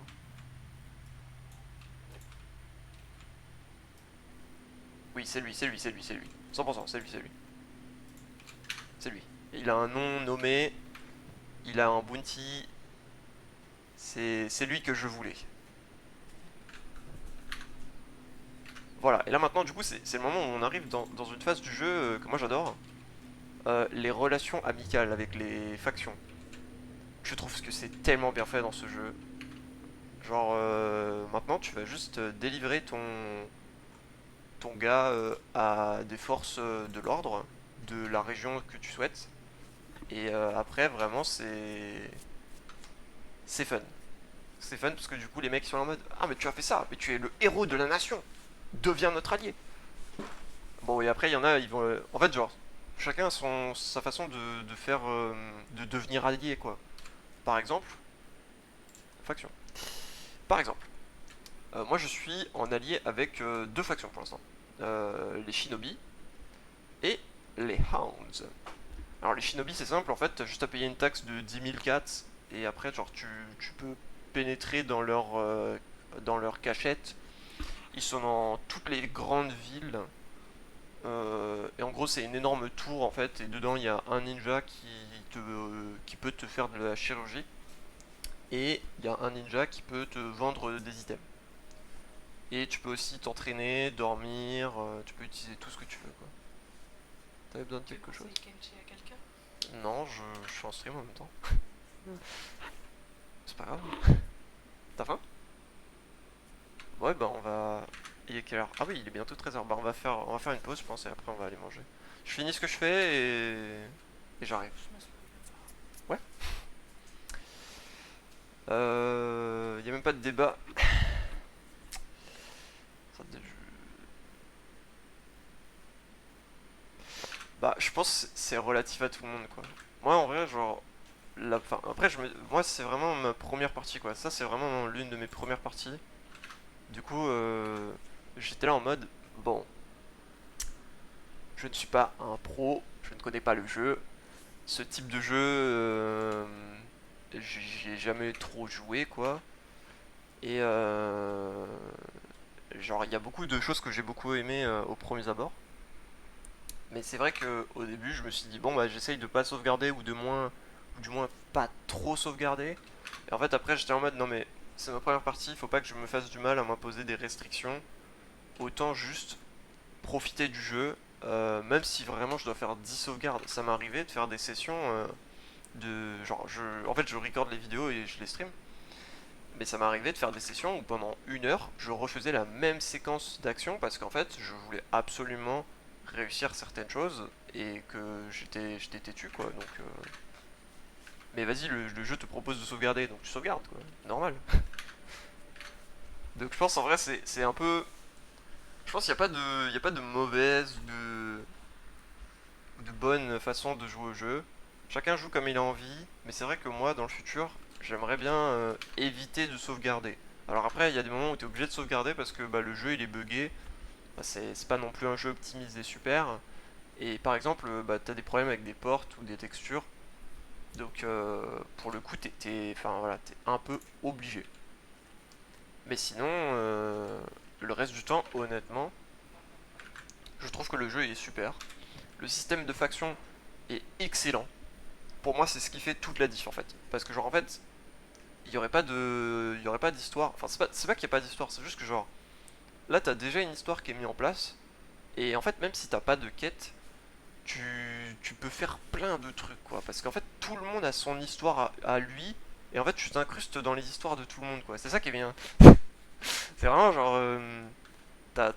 Oui, c'est lui, c'est lui, c'est lui, c'est lui. 100%, c'est lui, c'est lui. C'est lui. Il a un nom nommé, il a un bounty. C'est lui que je voulais. Voilà, et là maintenant, du coup, c'est le moment où on arrive dans une phase du jeu que moi j'adore. Les relations amicales avec les factions. Je trouve que c'est tellement bien fait dans ce jeu. Genre, maintenant, tu vas juste délivrer ton gars à des forces de l'ordre de la région que tu souhaites. Et après, vraiment, c'est fun. C'est fun parce que du coup, les mecs sont en mode ah, mais tu as fait ça, mais tu es le héros de la nation, deviens notre allié. Bon, et après, il y en a, ils vont. En fait, genre, chacun a sa façon de faire. De devenir allié, quoi. Par exemple, faction. Par exemple, moi je suis en allié avec deux factions pour l'instant. Les shinobi et les hounds. Alors les shinobi c'est simple en fait, t'as juste à payer une taxe de 10 000 cats et après genre tu peux pénétrer dans leur cachette. Ils sont dans toutes les grandes villes. Et en gros c'est une énorme tour en fait et dedans il y a un ninja qui peut te faire de la chirurgie et il y a un ninja qui peut te vendre des items. Et tu peux aussi t'entraîner, dormir, tu peux utiliser tout ce que tu veux quoi. T'avais besoin de Tu quelque chose? conseilles Kenshi à quelqu'un? Non, je suis en stream en même temps. C'est pas grave. T'as faim? Ouais, bah on va. Il est quelle heure? Ah oui, il est bientôt 13h. Bah on va faire une pause, je pense, et après on va aller manger. Je finis ce que je fais et j'arrive. Je me souviens Ouais. Y a même pas de débat. Bah, je pense que c'est relatif à tout le monde, quoi. Moi, en vrai, genre, enfin, après, moi, c'est vraiment ma première partie, quoi. Ça, c'est vraiment l'une de mes premières parties. Du coup, j'étais là en mode, bon, je ne suis pas un pro, je ne connais pas le jeu. Ce type de jeu, j'ai jamais trop joué, quoi. Et genre, il y a beaucoup de choses que j'ai beaucoup aimé au premier abord. Mais c'est vrai que au début, je me suis dit bon bah j'essaye de pas sauvegarder ou du moins pas trop sauvegarder. Et en fait après j'étais en mode non mais c'est ma première partie, il faut pas que je me fasse du mal à m'imposer des restrictions. Autant juste profiter du jeu, même si vraiment je dois faire 10 sauvegardes. Ça m'est arrivé de faire des sessions en fait je record les vidéos et je les stream. Mais ça m'est arrivé de faire des sessions où pendant une heure, je refaisais la même séquence d'action parce qu'en fait, je voulais absolument réussir certaines choses et que j'étais têtu quoi. Donc, mais vas-y, le jeu te propose de sauvegarder, donc tu sauvegardes quoi. Normal. Donc je pense en vrai c'est un peu. Je pense qu'il n'y a pas de, il y a pas de mauvaise ou de bonne façon de jouer au jeu. Chacun joue comme il a envie, mais c'est vrai que moi, dans le futur, j'aimerais bien éviter de sauvegarder. Alors après, il y a des moments où tu es obligé de sauvegarder parce que bah, le jeu il est buggé. Bah, c'est pas non plus un jeu optimisé super. Et par exemple, bah, tu as des problèmes avec des portes ou des textures. Donc pour le coup, enfin, voilà, t'es un peu obligé. Mais sinon, le reste du temps, honnêtement, je trouve que le jeu est super. Le système de faction est excellent. Pour moi, c'est ce qui fait toute la diff en fait. Parce que genre en fait, il y aurait pas d'histoire. Enfin, c'est pas qu'il y a pas d'histoire, c'est juste que genre là, t'as déjà une histoire qui est mise en place. Et en fait, même si t'as pas de quête, tu peux faire plein de trucs quoi. Parce qu'en fait, tout le monde a son histoire à lui. Et en fait, tu t'incrustes dans les histoires de tout le monde quoi. C'est ça qui est bien. C'est vraiment genre, t'as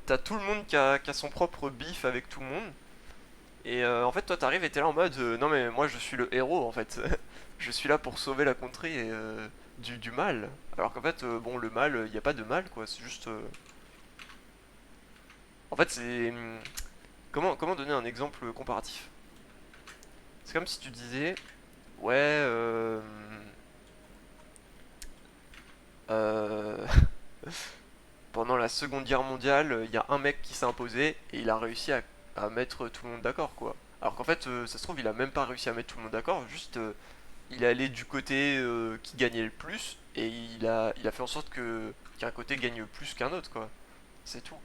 t'as tout le monde qui a son propre bif avec tout le monde. Et en fait, toi, t'arrives et t'es là en mode non, mais moi, je suis le héros en fait. Je suis là pour sauver la contrée du mal. Alors qu'en fait, bon, le mal, il n'y a pas de mal quoi. C'est juste. En fait, c'est. Comment donner un exemple comparatif? C'est comme si tu disais ouais, euh, pendant la Seconde Guerre mondiale, il y a un mec qui s'est imposé et il a réussi à mettre tout le monde d'accord quoi. Alors qu'en fait, ça se trouve, il a même pas réussi à mettre tout le monde d'accord, juste il est allé du côté qui gagnait le plus et il a fait en sorte qu'un côté gagne plus qu'un autre quoi. C'est tout.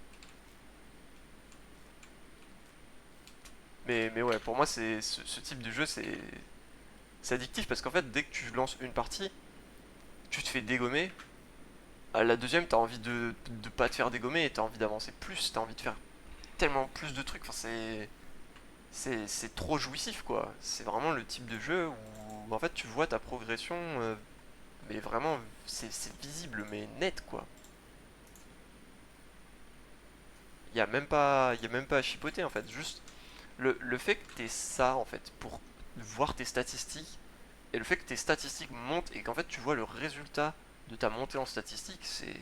Mais ouais, pour moi, ce type de jeu, c'est addictif parce qu'en fait, dès que tu lances une partie, tu te fais dégommer. À la deuxième, t'as envie de pas te faire dégommer et t'as envie d'avancer plus, t'as envie de faire tellement plus de trucs. Enfin, c'est trop jouissif quoi. C'est vraiment le type de jeu où en fait tu vois ta progression, mais vraiment c'est visible, mais net quoi. Il y a même pas à chipoter en fait. Juste le fait que t'aies ça en fait pour voir tes statistiques. Et le fait que tes statistiques montent et qu'en fait tu vois le résultat de ta montée en statistiques, c'est...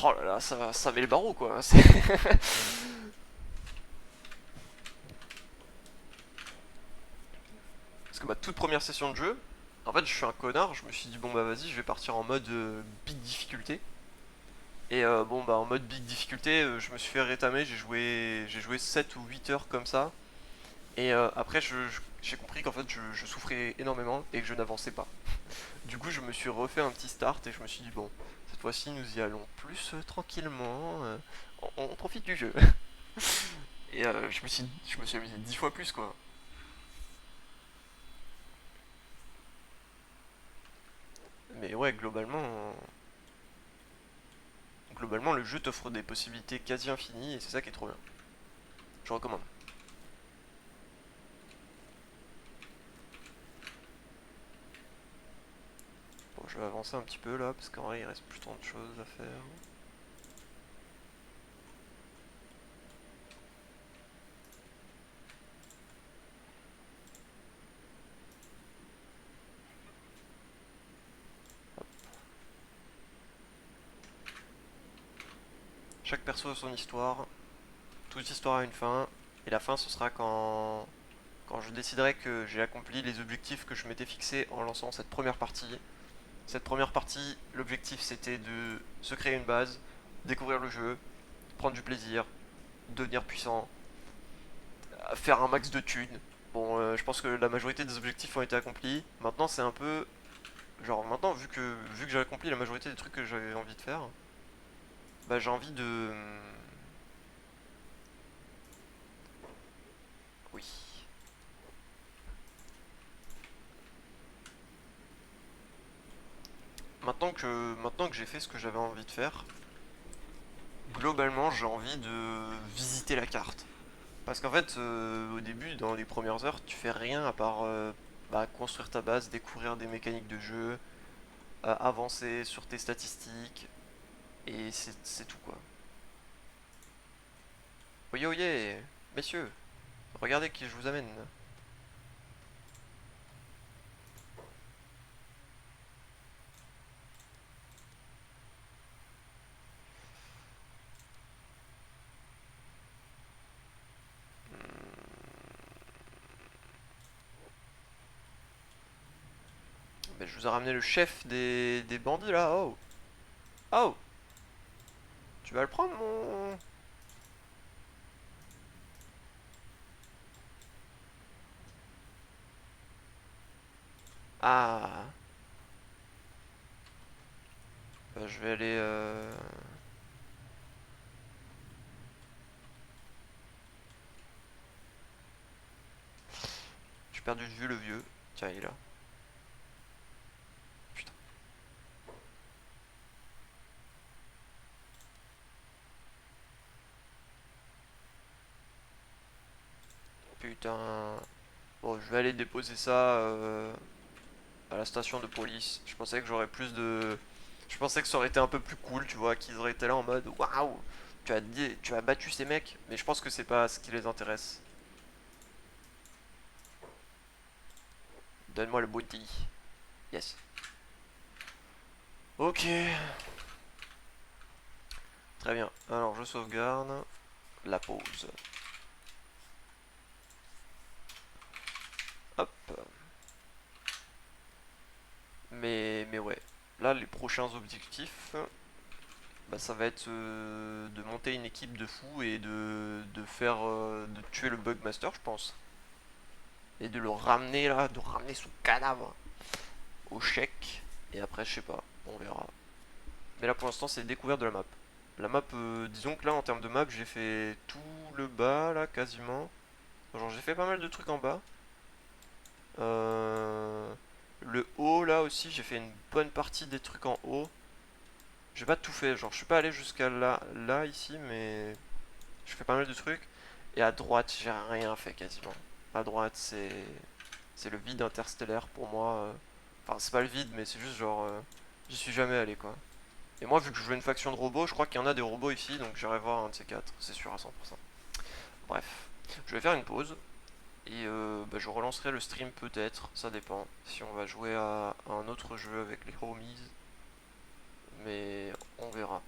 Oh là là, ça met le barreau quoi. Parce que ma toute première session de jeu, en fait je suis un connard, je me suis dit bon bah vas-y je vais partir en mode big difficulté. Et bon bah en mode big difficulté, je me suis fait rétamer, j'ai joué 7 ou 8 heures comme ça. Et après j'ai compris qu'en fait je souffrais énormément et que je n'avançais pas. Du coup je me suis refait un petit start et je me suis dit bon, cette fois-ci nous y allons plus tranquillement, on profite du jeu. Et je me suis amusé 10 fois plus quoi. Mais ouais, globalement le jeu t'offre des possibilités quasi infinies et c'est ça qui est trop bien. Je recommande. Bon, je vais avancer un petit peu là parce qu'en vrai il reste plus tant de choses à faire. Chaque perso a son histoire, toute histoire a une fin, et la fin ce sera quand je déciderai que j'ai accompli les objectifs que je m'étais fixés en lançant cette première partie. Cette première partie, l'objectif c'était de se créer une base, découvrir le jeu, prendre du plaisir, devenir puissant, faire un max de thunes. Bon, je pense que la majorité des objectifs ont été accomplis. Maintenant c'est un peu... Genre maintenant vu que j'ai accompli la majorité des trucs que j'avais envie de faire, bah j'ai envie de... Oui. Maintenant que j'ai fait ce que j'avais envie de faire, globalement j'ai envie de visiter la carte. Parce qu'en fait, au début, dans les premières heures, tu fais rien à part bah, construire ta base, découvrir des mécaniques de jeu, avancer sur tes statistiques, et c'est tout quoi. Oye oye, messieurs, regardez qui je vous amène. Ben, je vous ai ramené le chef des bandits là, oh. Oh, tu vas le prendre mon... Ah, bah, je vais aller... J'ai perdu de vue le vieux. Tiens, il est là. Putain. Putain. Bon, je vais aller déposer ça à la station de police. Je pensais que j'aurais plus de... Je pensais que ça aurait été un peu plus cool, tu vois, qu'ils auraient été là en mode waouh, tu as battu ces mecs, mais je pense que c'est pas ce qui les intéresse. Donne-moi le booty. Yes. Ok. Très bien. Alors je sauvegarde. La pause. Hop. Mais ouais. Là, les prochains objectifs, bah, ça va être de monter une équipe de fous et de tuer le Bugmaster, je pense. Et de le ramener là, de ramener son cadavre au chèque. Et après, je sais pas, on verra. Mais là, pour l'instant, c'est découverte de la map. La map, disons que là, en termes de map, j'ai fait tout le bas là, quasiment. Genre, j'ai fait pas mal de trucs en bas. Euh, le haut là aussi, j'ai fait une bonne partie des trucs en haut. J'ai pas tout fait, genre je suis pas allé jusqu'à là ici, mais je fais pas mal de trucs. Et à droite, j'ai rien fait quasiment. À droite, c'est le vide interstellaire pour moi. Enfin, c'est pas le vide, mais c'est juste genre j'y suis jamais allé quoi. Et moi, vu que je joue une faction de robots, je crois qu'il y en a des robots ici, donc j'irai voir un de ces quatre, c'est sûr à 100%. Bref, je vais faire une pause Et bah, je relancerai le stream peut-être, ça dépend. Si on va jouer à un autre jeu avec les homies. Mais on verra.